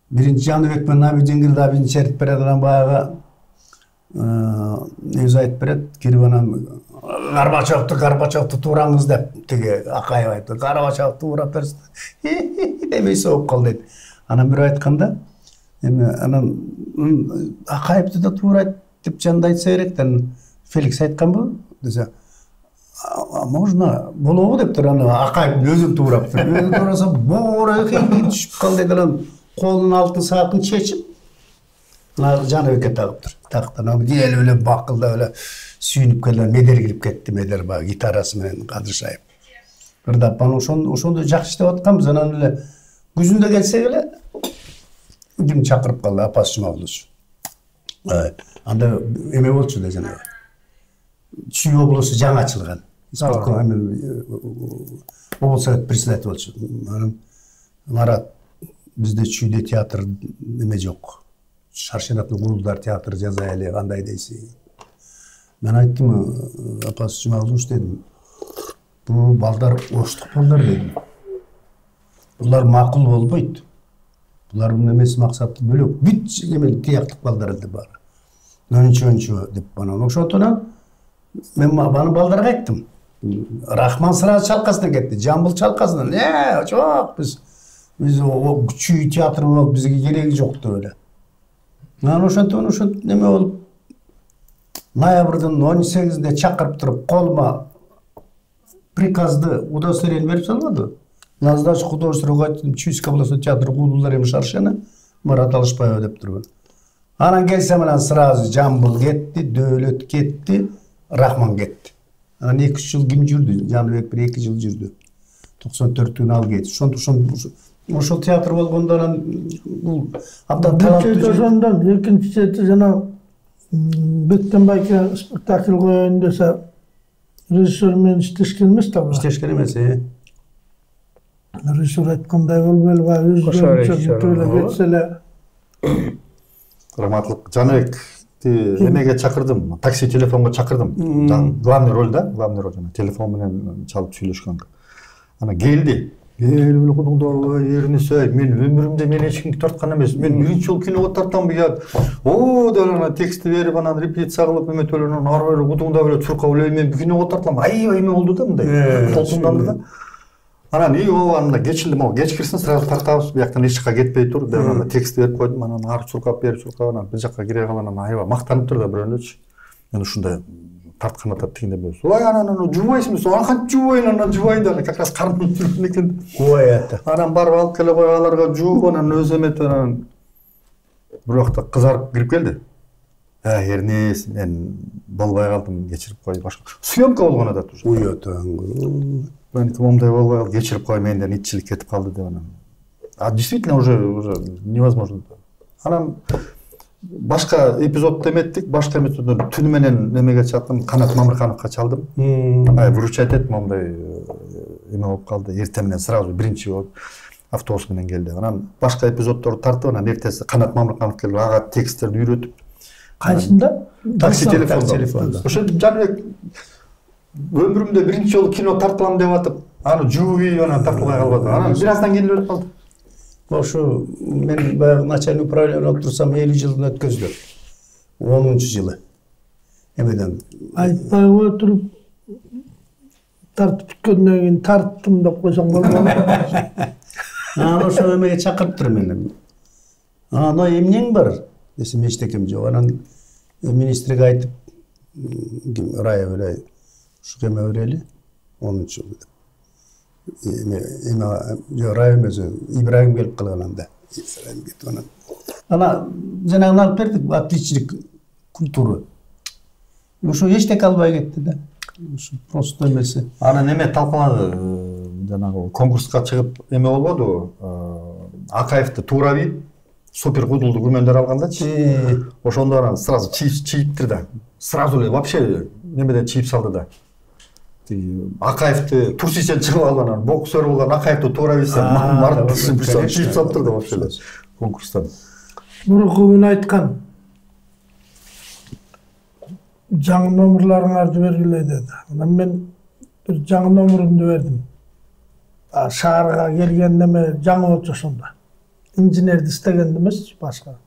Биринчи Жаныбек менен Абидин кирди, Абидин чертип берет, анан баягы негизи айтып берет, кирип анан Горбачевду туураңыз деп тиги Акаев айтты. Горбачевду туурап берсин. Эмеси болуп калды дейт. Анан бирөө айтканда, эми анан Акаевди да туурайт деп жанында айтса керек, Феликс айтканбы? Десе, можно болобу дептир, аны Акаев өзүн туурап тур. Өзүн туураса боора түшүп калды дейт, анан колунун алтын саатын чечип, Жаныбекке тагыптыр. Тактан эл эле бакылда эле сүйүнүп келген, Медер кирип кетти, Медер баягы гитарасы менен Кадыршаев. Бир дапан ошондо жакшы иштеп атканбыз, анан эле күзүндө келсек эле ким чакырып калды, Апас Жумабулович. Анда эме болчу да жанагы. Чүй облусу жаңы ачылган. Облус совет председатель болчу. Марат, бизде Чүйдө театр эме жок. Шаршенаттын Кулдар театр жаза эле, кандай дейсиң? Мен айттым, Апас Жумабулович дедим. Бул балдар оштук балдар дедим. Булар макул болбойт. Булардын эмеси максаты бөлөк. Бүт эме тияктык балдар эле бар. Өнчө деп анан ошондон мен баны балдарга айттым. Рахман сразу чалкасына кетти. Жамбыл чалкасынан. Жок, биз Чүй театры болуп бизге кереги жок деп эле. Анан ошондон неме болуп ноябрдын 18-inde чакырып туруп колума приказды удостоверение берип салбады. На сдачу художественного Чуйской областной театр Кулдар эми Шаршена Марат Алышбаев деп турган. Анан келсем анан сразу Жамбыл кетти, Дөөлөт кетти, Рахман кетти. Анан 2-3 жыл ким жүрдү? Жаныбек 1-2 жыл жүрдү. 94-түн ал кетти. Ошол театр болгондо анан бул абдан талаптуу. Ошондон экинчи чети жана Бектенбайке спектакль коёюн десе режиссер менен иштешкен эмес да. Иштешкен эмес, Режиссер айткандай болбой эле, өзүнчө кетсе эле. Раматлык Жаныбекти эмеге чакырдым, такси телефонго чакырдым. Главный роль жана телефон менен чалып сүйлөшкөн. Ана келди. Эле кудуңда эринесе, мен өмүрүмдө мен эч кимди тарткан эмес. Мен биринчи жолу киного тартам бия. Деп ана текстти берип, анан репетиция кылып эметип анан ары бери кудуңда эле чуркап эле мен киного тартам. Аябай эме болду да мындай. Толкунданды да. Анан анда кечинди, могу кеч кирсин сразу тартабыз, бияктан эч жакка кетпей тур деп ана текст берип койдум. Анан ары чуркап анан бир жакка кире калган, анан аябай мактанып тур да бирөөнөчү. Мен ушундай тарткан атат дегенде эмес. Ой, анан жубайсыңбы? Анан кантип жубайын? Анан жубайын да как раз карным жүргөн экен. Ой, ата. Анан барып алып келе кой, аларга жууп, анан өзү эметип анан бир убакта кызарып кирип келди. Эрнес, мен болбой калдым, кечирип кой, башка. Съемка болгон атат уже. Ой, атаң. Мен момундай болбой калды, кечирип кой, менден итчилик кетип калды деп анан. Действительно уже невозможно. Анан башка эпизодду эметтик, башка эпизоддо түнү менен немеге чалдым, Канат Мамырхановго чалдым. Выручать этип момундай эме болуп калды, эртең менен сразу биринчи болуп автобус менен келди. Анан башка эпизоддорду тартып, анан эртеси Канат Мамырханов келип, ага тексттерди үйрөтүп. Кайсында? Такси телефонда. Ошо Жаныбек өмүрүмдө биринчи жолу кино тартылам деп атып, аны жууй анан тартылбай калбады. Анан бир аздан кийин өлүп калды. Ошо мен баягы начальник управление болуп турсам 50 жылын өткөздү. 10-чу жылы. Эмеден Айтпай отуруп тартып бүткөндөн кийин тарттым деп койсоң болбойбу? Ошо эмеге чакырыптыр мени. Ана эмнең бар? Десем эчтекем жок. Анан министрге айтып, Раев эле ушу эме берели 10-чу жылы. Раев эмес, Ибрагим келип калган анда. Ибрагим кетип анан. Ана жанагы алып бердик, отличник культура. Ошо эчтеке албай кетти да. Ошо просто эмеси. Анан эме талкаланды, жанагы конкурска чыгып эме болбодубу? Акаевди туура бийип, супер кудулду күмөндөр алгандачы. Ошондо анан сразу чийиптир да. Сразу эле вообще немеден чийип салды да. Акаевди турсисен чыгып алган, боксер болгон Акаевди туура бийсе, Марат чийип салыптыр да вообще эле конкурстан. Мурунку күнү айткан. Жаңы номерларыңарды бергиле деди. Анан мен бир жаңы номерумду бердим. Шаарга келген неме жаңы болчу ошондо. Инженерди истегенди эмес, башка.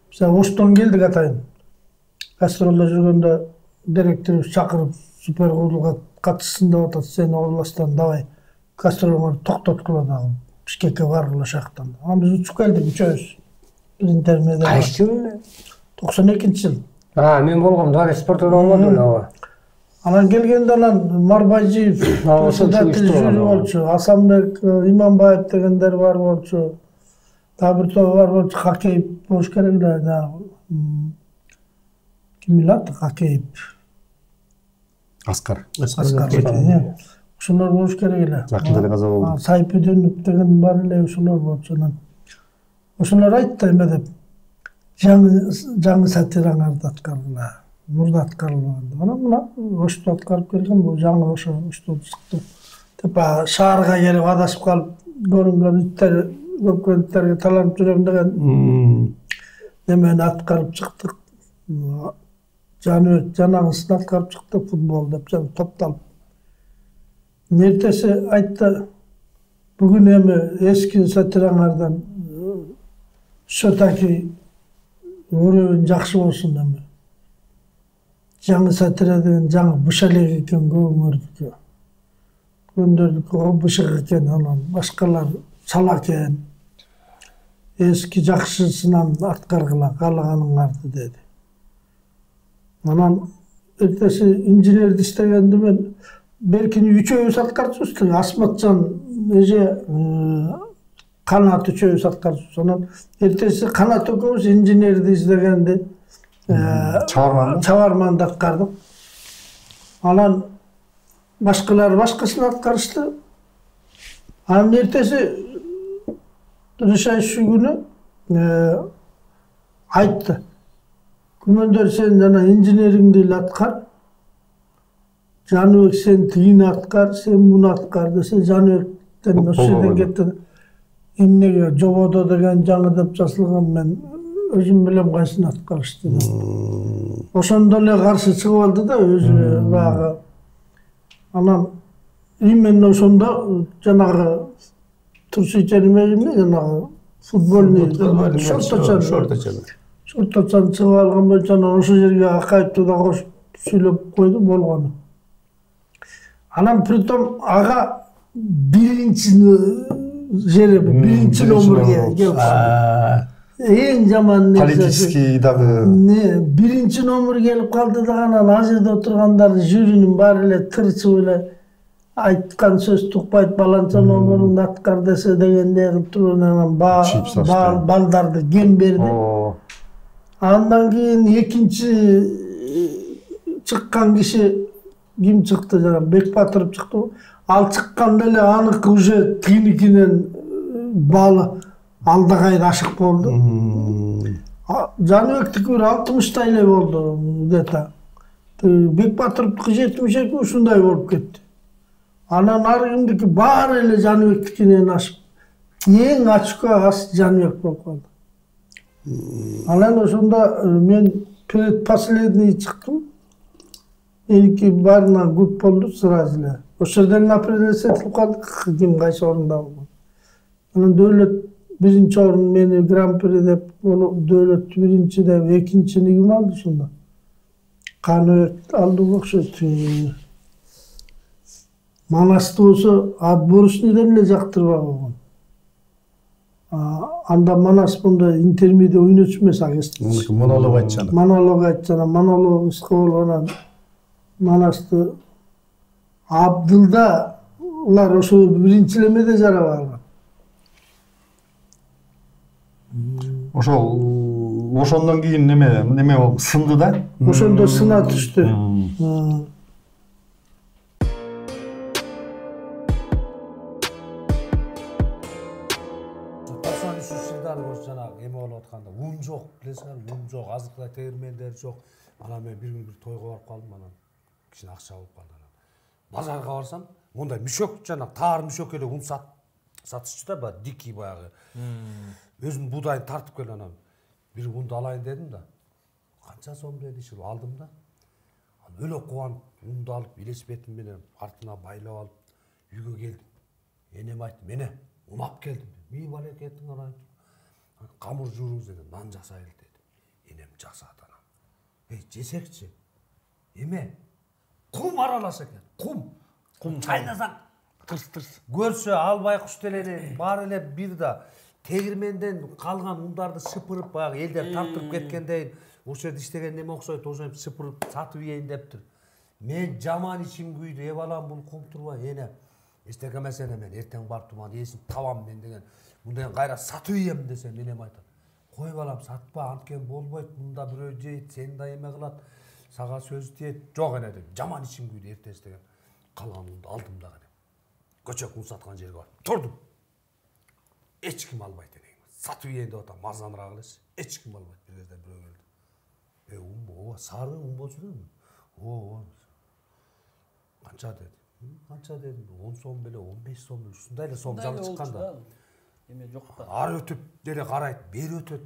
Биз Оштон келдик атайын. гастролда жүргөндө директорубуз чакырып супер куудулга катышсын деп атат, сени Орластан давай гастролуңарды токтоткула дагы Бишкекке баргыла шактан. Анан биз учуп келдик үчөөбүз. Бир интермедиа. Кайсы жыл эле? 92-жыл. Мен болгом да спортта болмодум ооба. Анан келгенде анан Марбажиев председатель жюри болчу, Асанбек Иманбаев дегендер бар болчу. Дагы бир топ бар болчу, Хакеев болуш керек эле. Ким билет Хакеев? Аскар. Ошолор болуш керек эле. Жакында эле каза болду. Сайпүдөнүп деген бар эле, ошолор болчу. Ошолор айтты эме деп. Жаңы сатираңарды аткаргыла. Мурда аткарылбаган. Анан мына Ошту аткарып келген, бул жаңы ошо Ошту чыкты. Деп шаарга келип адашып калып, көрүнгөн иттер, көпкөнттерге таланып жүрөм деген немени аткарып чыктык. Жаныбек жанагысын аткарып чыктык, футбол деп топталып. Эртеси айтты, бүгүн эми эски сатираңардан Шотаки өрөбүн жакшы болсун эми. Жаңы сатира деген жаңы бышалек экен көңөрдүкү. Көндөрдүкү бышык экен, анан башкалар сала экен. Эски жакшысынан аткаргыла каалаганыңарды деди. Анан эртеси инженерди истегенди мен беркини үчөөбүз аткарчубуз. Асматжан эже Канат үчөөбүз аткарчубуз. Анан эртеси Канат экөөбүз инженерди издегенди чабарманды аткардык. Анан башкалар башкасын аткарышты. Анан эртеси решающий күнү айтты. Күмөндөр сен жана инженериңди эле аткар. Жаныбек сен тигини аткар, сен муну аткар десе Жаныбектен ошол жерден кетти. Эмнеге жободо деген жаңы деп жазылган, мен өзүм билем кайсын аткарышты деп. Ошондо эле каршы чыгып алды да өзү баягы. Анан именно ошондо жанагы Турсуйчан эмне жанагы футбольный шорточан чыгып алган боюнча анан ошол жерге Акаевди да кошуп сүйлөп койду, болгону. Анан притом ага биринчи жери, биринчи номерге келип калды. Эң жаман нерсе. Политический дагы. Биринчи номер келип калды да, анан ал жерде отургандар жюринин баары эле тырчып эле айткан сөз тукпайт, баланча номерин аткар десе дегендей кылып туруп анан балдарды кем берди. Андан кийин экинчи чыккан киши ким чыкты, жана Бекбатыров чыкты. Ал чыкканда эле аныкы уже тигиникинен балы алдагайда ашык болду. Жаныбектики бир 60-тай эле болду где-то. Бекбатыровдуку 70 ушундай болуп кетти. Анан ар кимдики баары эле Жаныбектикинен ашып, эң очко аз Жаныбек болуп калды. Анан ошондо мен предпоследний чыктым. Меники баарынан көп болду сразу эле. Ошол жерден определять этилип калдык, ким кайсы орунда болгон. Анан дөөлөт биринчи орун мени гран-при деп, дөөлөт биринчи деп, экинчини ким алды ошондо? Каныбек алды окшойт. Манасты болсо отборочныйдан эле жактырбай койгон. Анда Манас мында интермедиа ойночу эмес, агестик. Монолог айтчана. Монологубузга болгон Манасты Абдылдалар ошо биринчилемеде жарабай алган. Ошондон кийин неме болуп сынды да? Ошондо сына түштү. Ун жок, билесиңерби, ун жок, азыркыдай тегирмендер жок. Анан мен бир күн бир тойго барып калдым, анан кичине акча болуп калды. Базарга барсам, мондай мүшөк жана таар мүшөк эле ун сатышчу да, баягы дикий баягы. Өзүм будайын тартып келип анан бир унду алайын дедим да. Канча сом деди, ишил алдым да. Анан өлө кубанып унду алып, илеч бетим менен артына байлап алып үйгө келдим. Энем айтты, "Мене ун алып келдим." "Мей балекеттиң анан камыр жууруңуз" деди. "Нан жасайлы" деди. Энем жасады анан. Жесекчи. Эме? Кум аралаш экен. Кум чайнасаң тырс. Көрсө албай куш делени бар эле бир да тегирменден калган ундарды шыпырып баягы элдер тартырып кеткендей ошол жерде иштеген неме окшойт, ошентип шыпырып сатып ийейин дептир. Мен жаман ичим күйдү, эп алам бул кум турбай, эне. Эчтеке эмес эне, мен эртең барып турман эсин табам мен деген. Мындай кайра сатып ийем десем, мен эме айтат. Кой балам, сатпа, анткен болбойт, мында бирөө жейт, сени да эме кылат, сага сөз тиет. Жок эне деп, жаман ичим күйдү эртеси деген. Калган унду алдым дагы. Көчөк un саткан жерге барып турдум. Эч ким албайт экен. Сатып ийейин деп атам, мазаныраак элечи. Эч ким албайт. Бир кезде бирөө келди. Un ооба, сары un болчу дедим. Ооба. Канча деди. Канча дедим. 10 сом беле, 15 сом беле. Ушундай эле сом жаңы чыкканда. Эме жок да. Ары өтүп деле карайт, бери өтөт.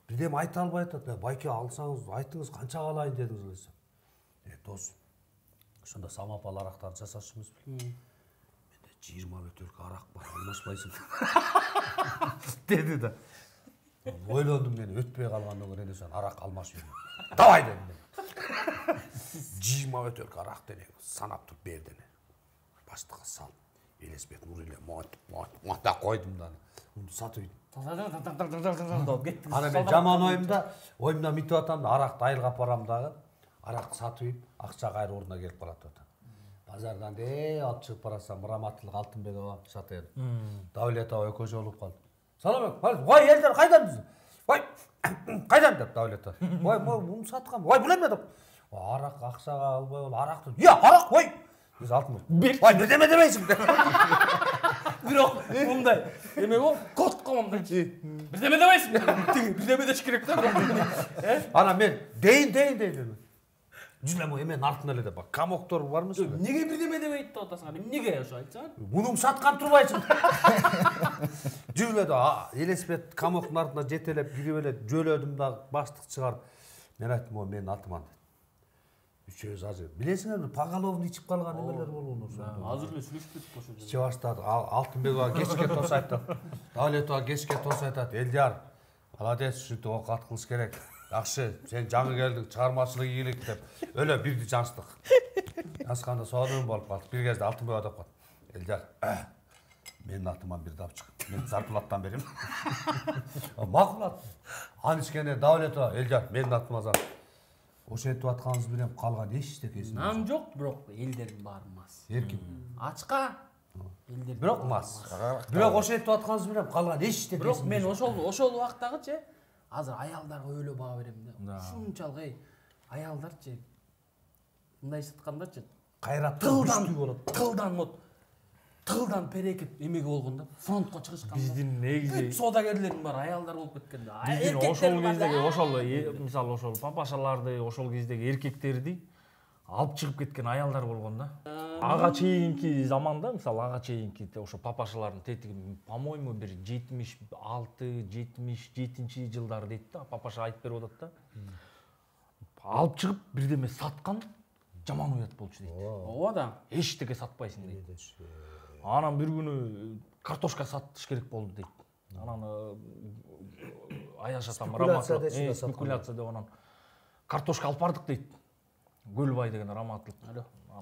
Бирдеме айта албай атат. Байке алсаңыз, айтыңыз канча калайын дедиңиз десем. Дос. Ошондо самопал арактарды жасашыбыз беле. 20 бөтөлкө арак бар, алмашпайсың. Деди да. Ойлондум мен, өтпөй калгандан көрө эле сон арак алмашып. Давай дедим мен. 20 бөтөлкө арак дене, санап туруп бердине. Баштыкка салып, Элесбек Нуриле монта койдум да. Унду сатып. Деп кеттиңиз. Ана мен жаман оюмда митип атам да, аракты айылга алып барам дагы. Арак сатып, акча кайра ордуна келип барат атам. Базардан алып чыгып барасам, Мураматтылык Алтынбекова шатыр. Давлетова экөө жолугуп калды. Салам, ой элдер кайдан биз? Ой, кайдан деп Давлетова. Ой, мун саткам. Ой, бул эме деп. Арак акчага албай бол, аракты. Я, арак, ой. Биз Алтынбек. Ой, бирдеме демейсиң деп. Бирок мындай эме го, кот комамдан. Бирдеме демейсиң. Бирдеме деш керек да. Ана мен дейин дедим. Жүзлем эмен артына эле деп бак. Камоктор бармы сиз? Неге бирдеме дебейт деп атасың? Неге ошо айтсаң? Мунум саткан турбайсың. Жүзле да Элесбек камоктун артына жетелеп кирип эле жөлөдүм да баштык чыгарып. Мен айттым, менин атыман деп. Үчөөбүз азыр. Билесиңерби, поголовный ичип калган эмелер болгон ошо. Азыр эле сүйлөшүп кеттик ошо жерде. Иче баштады. Алтынбекова кечке тос айтат. Давлетова кечке тос айтат. Элдияр, молодец, ушинтип окат кылыш керек. Жакшы, сен жаңы келдиң, чыгармачылык ийгилик деп. Өлө бирди жанчтык. Асканда сонун болуп калды. Бир кезде Алтынбекова деп калды. Элдияр, менин атыман бир дап чык. Мен зарплаттан берем. Макулат. Анышкене Давлетова, Элдияр, менин атыман зар. Ошентип атканыбыз менен калган эчтекесин. Нам жок, бирок элдердин баары мас. Эркин. Ачка. Элдер. Бирок мас. Бирок ошентип атканыбыз менен калган эчтекесин. Бирок мен ошол убактагычы азыр аялдарга өлө баа берем да. Ушунчалык аялдарчы мындай саткандачы кайра тылдан болот. Тылдан перекет эмеге болгон да. Фронтко чыгышканда. Биздин негизи соодагерлердин баары аялдар болуп кеткен да. Биздин ошол кездеги мисалы ошол папашаларды, ошол кездеги эркектерди алып чыгып кеткен аялдар болгон да. Ага чейинки заманда, мисалы ага чейинки ошо папашалардын тетиги, по-моему, бир 76-77 жылдары дейт да, папаша айтып берип атат да. Алып чыгып бирдеме саткан жаман уят болчу дейт. Ооба да. Эчтеке сатпайсың дейт. Анан бир күнү картошка сатыш керек болду дейт. Анан Аяш атам раматлык спекуляция деп анан картошка алып бардык дейт. Көлбай деген раматлык.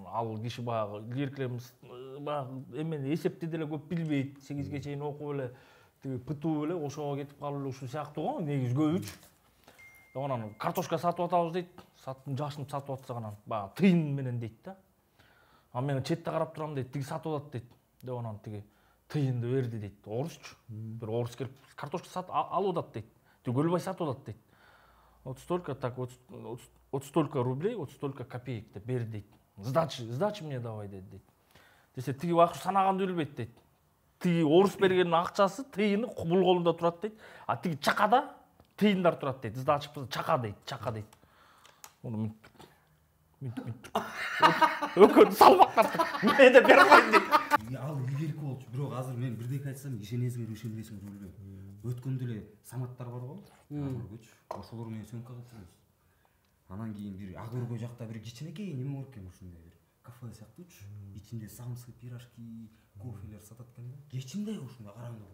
Ал киши баягы илгеркилерибиз баягы эмени эсепти деле көп билбейт. 8ге чейин окуп эле тиги ПТУ эле ошого кетип калып эле ушул сыяктуу го, негизи көбүч. Анан картошка сатып атабыз дейт. Жашынып сатып атсак анан баягы тыйын менен дейт да. А мен четте карап турам дейт, тиги сатып атат дейт. Деп анан тиги тыйынды берди дейт. Орусчу. Бир орус келип картошка сатып алып атат дейт. Тиги Көлбай сатып атат дейт. Вот столько так, вот столько рублей, вот столько копеек деп берди дейт. Сдачи мне давай дейт. Десе тиги убакыт санаганды билбейт дейт. Тиги орус бергенин акчасы, тыйыны бул колунда турат дейт. А тиги чакада тыйындар турат дейт. Сдача чака дейт. Муну өкөнү салбактап мен де берип коеюн дейт. Ал илгерки болчу, бирок азыр мен бирдеке айтсам ишенесиңер, ишенбейсиңер билбейм. Өткөндө эле саматтар бар го, көргөч, ошолор менен сөмкө кылып жүрөбүз. Анан кийин бир ак өргө жакта бир кичинекей неме бар экен, ушундай бир кафе сыяктуучу. Ичинде самсы, пирожки, кофелер сатат экен да. Кечинде ушундай караңгы.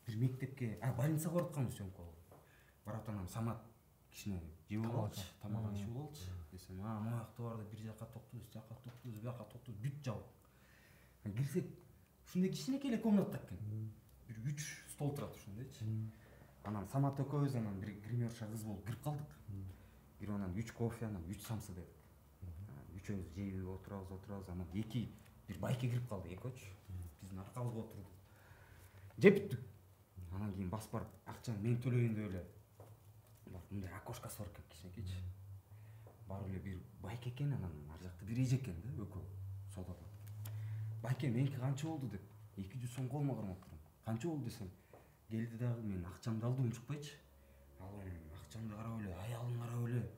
Бир мектепке, больницага баратканбыз сөмкө. Барат анан самат кичине жеп алчы, тамагын ичип алчы десем, мына жакта бар да бир жакка токтойбуз, жакка токтойбуз, бияка токтойбуз, бүт жабык. Кирсек, ушундай кичинекей эле комната экен. Бир 3 стол турат ушундайчы. Анан Самат экөөбүз анан бир гримерша кыз болуп кирип калдык. Кирип анан 3 кофе, анан 3 самсы дедик. Үчөөбүз жейип отурабыз, анан бир байке кирип калды экөөчү. Биздин аркабызга отурду. Жептик. Анан кийин басып барып, акчаны мен төлөйүн деп эле. Мындай окошкасы бар экен кичинекейчи. Барып эле бир байке экен, анан ар жакта бир эже экен да, экөө содада. Байке меники канча болду деп 200 сом колума кармап турдум. Канча болду десем, келди дагы мен акчамды алдым чыкпайчы. Ал акчамды карап эле, аялын карап эле.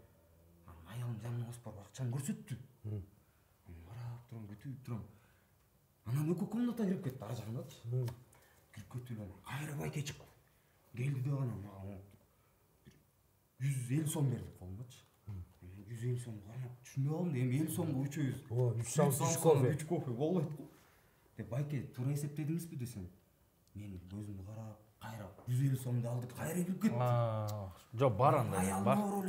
Аялым жанына басып барып акчаны көрсөттү. Карап турам, күтүп турам. Анан экөө комната кирип кетти ар жагындачы. Кирип кетти эле. Кайра байке чыкты. Келди дагы анан мага 150 сом берди колумдачы. 150 сом кармап түшүнбөй калдым. Эми 50 сомго үчөөбүз. 3 кофе болбойт го. Деп байке туура эсептедиңизби десем. Мен көзүмдү карап, кайра 150 сомду алдып, кайра кирип кетти. Жок, бар андай.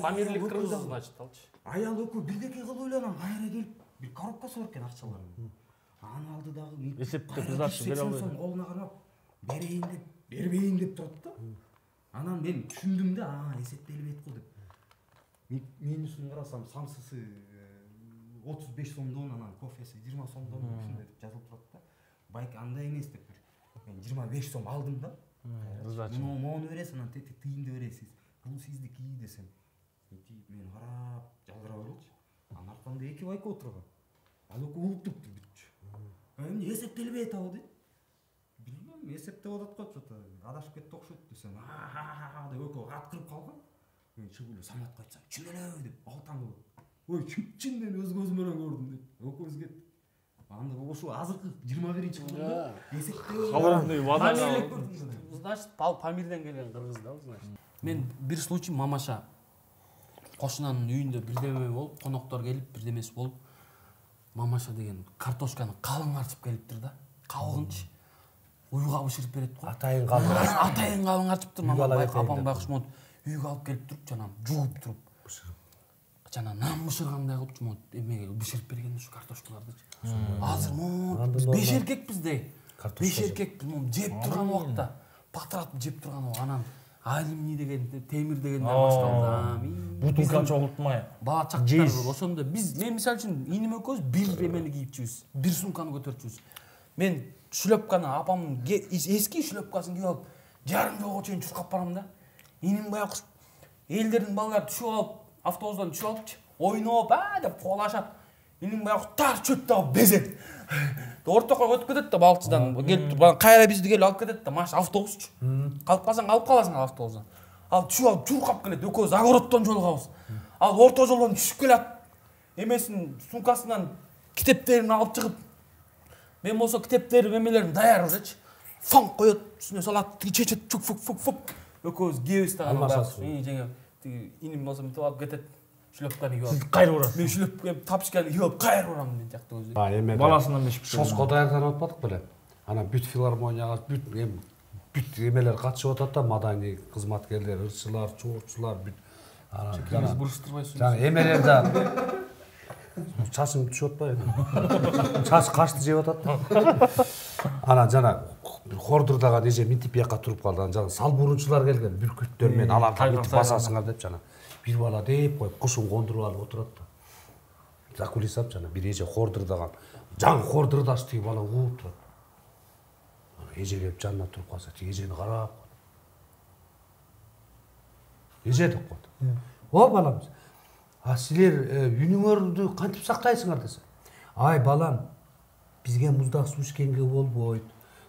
Фамилиялык кыргыз значит алчы. Аял экөө бирдеке кылып эле анан кайра келип, бир коробкасы бар экен акчалар. Аны алды дагы эсептеп узатып бере албайт. Сом колуна карап, берейин деп, бербейин деп турат да. Анан мен түшүндүм да, эсептелбейт го деп. Менюсун карасам, самсысы 35 сомдон, анан кофеси 20 сомдон ушундай деп жазылып турат да. Байке андай эмес деп бир. Мен 25 сом алдым да. Мону бересиз, анан тыйынды бересиз. Бул сиздики десем. Мен карап, жалдырап элечи. Анан аркамда 2 байке отурган. Ал экөө улуктупту бүтчү. Эмне эсептелбей атабы дейт. Билбейм, эсептеп атат го, что-то адашып кетти окшойт десем. Деп экөө каткырып калган. Мен чыгып эле Саматка айтсам, чын эле деп алтан кылып. Ой, чынмен өз көзүм менен көрдүм деп. Экөөбүз кеттик. Анда ошо азыркы 21-чи кылымда эсептеп калгандай вада. Значит, Памирден келген кыргыз да, значит. Мен бир случай мамаша кошунанын үйүндө бирдеме болуп, коноктор келип, бирдемеси болуп, мамаша деген картошканы калың артып келиптир да. Кабыгынчы. Уйга бышырып берет го. Атайын калың артыптыр. Мама апам байкуш үйгө алып келип туруп, жанагы жууп туруп. Жана нан бышыргандай кылып жумот эмеге бышырып берген ушу картошкаларды. Азыр биз 5 эркекпиз дей. 5 эркекпиз, жеп турган убакта, патыратып жеп турган убакта анан Алимни деген, Темир дегендер башталды. Бутылка чогултмай. Бала чактар ошондо мен мисалы үчүн иним экөөбүз бир эмени кийипчүбүз, бир сумканы көтөрчүбүз. Мен шлёпканы апамдын эски шлёпкасын кийип алып, жарым жолго чейин чуркап барам да. Иним байкуш элдердин балдары түшүп алып, автобустан түшүп алыпчы, ойноп, деп кубалашат. Иним байкуш тар чөптү алып безет. Ортокко өтүп кетет да балчыдан келип туруп, кайра бизди келип алып кетет да, маш автобусчу. Калып калсаң автобустан. Ал түшүп алып чуркап келет, экөөбүз огороддон жолугабыз. Ал орто жолдон түшүп келет. Эмесин сумкасынан китептерин алып чыгып, мен болсо китептерим эмелерим даяр элечи. Фон коет, үстүнө салат, чечет, фук. Экөөбүз кийебиз да жаңа иним болсо мынтип алып кетет. Шлёпканы кийип алып. Сиз кайра урасыз. Мен шлёпка тапочканы кийип алып кайра урам деген жакта өзү. Эме баласынан бешип. Шоско даярданып атпадык беле? Ана бүт филармонияга бүт эмелер катышып атат да, маданий кызматкерлер, ырчылар, чоорчулар бүт. Жана буруштурбайсыз. Жана эмелер да чачым түшүп атпайбы? Чач кашты жеп атат да. Ана жана хордурдаган эже минтип бияка туруп калды. Жана салбурунчулар келген, бүркүттөр менен аларды минтип басасыңар деп жана. Bir bala deyip koyup kuşun kondurып alып oturat da. Закулисап жана bir эже хордурдаган. Жан хордурдаш тиги бала ууп турат. Эже келип жанына туруп калса, тиги эжени карап. Эже деп коет. О балам, силер үнүңөрдү кантип сактайсыңар десе. Ай балам, бизге муздак суу ичкенге болбойт.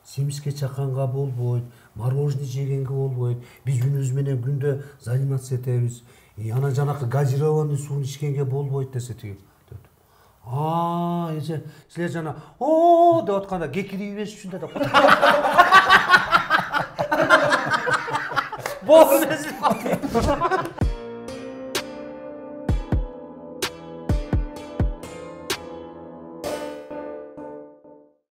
Семишке чаканга болбойт, мороженое жегенге болбойт. Биз үнүбүз менен күндө заниматься этебиз. Ана жанакы газированный сууну ичкенге болбойт десе тиги. Эже, силер жана о деп атканда кекирибес үчүн да деп. Болду.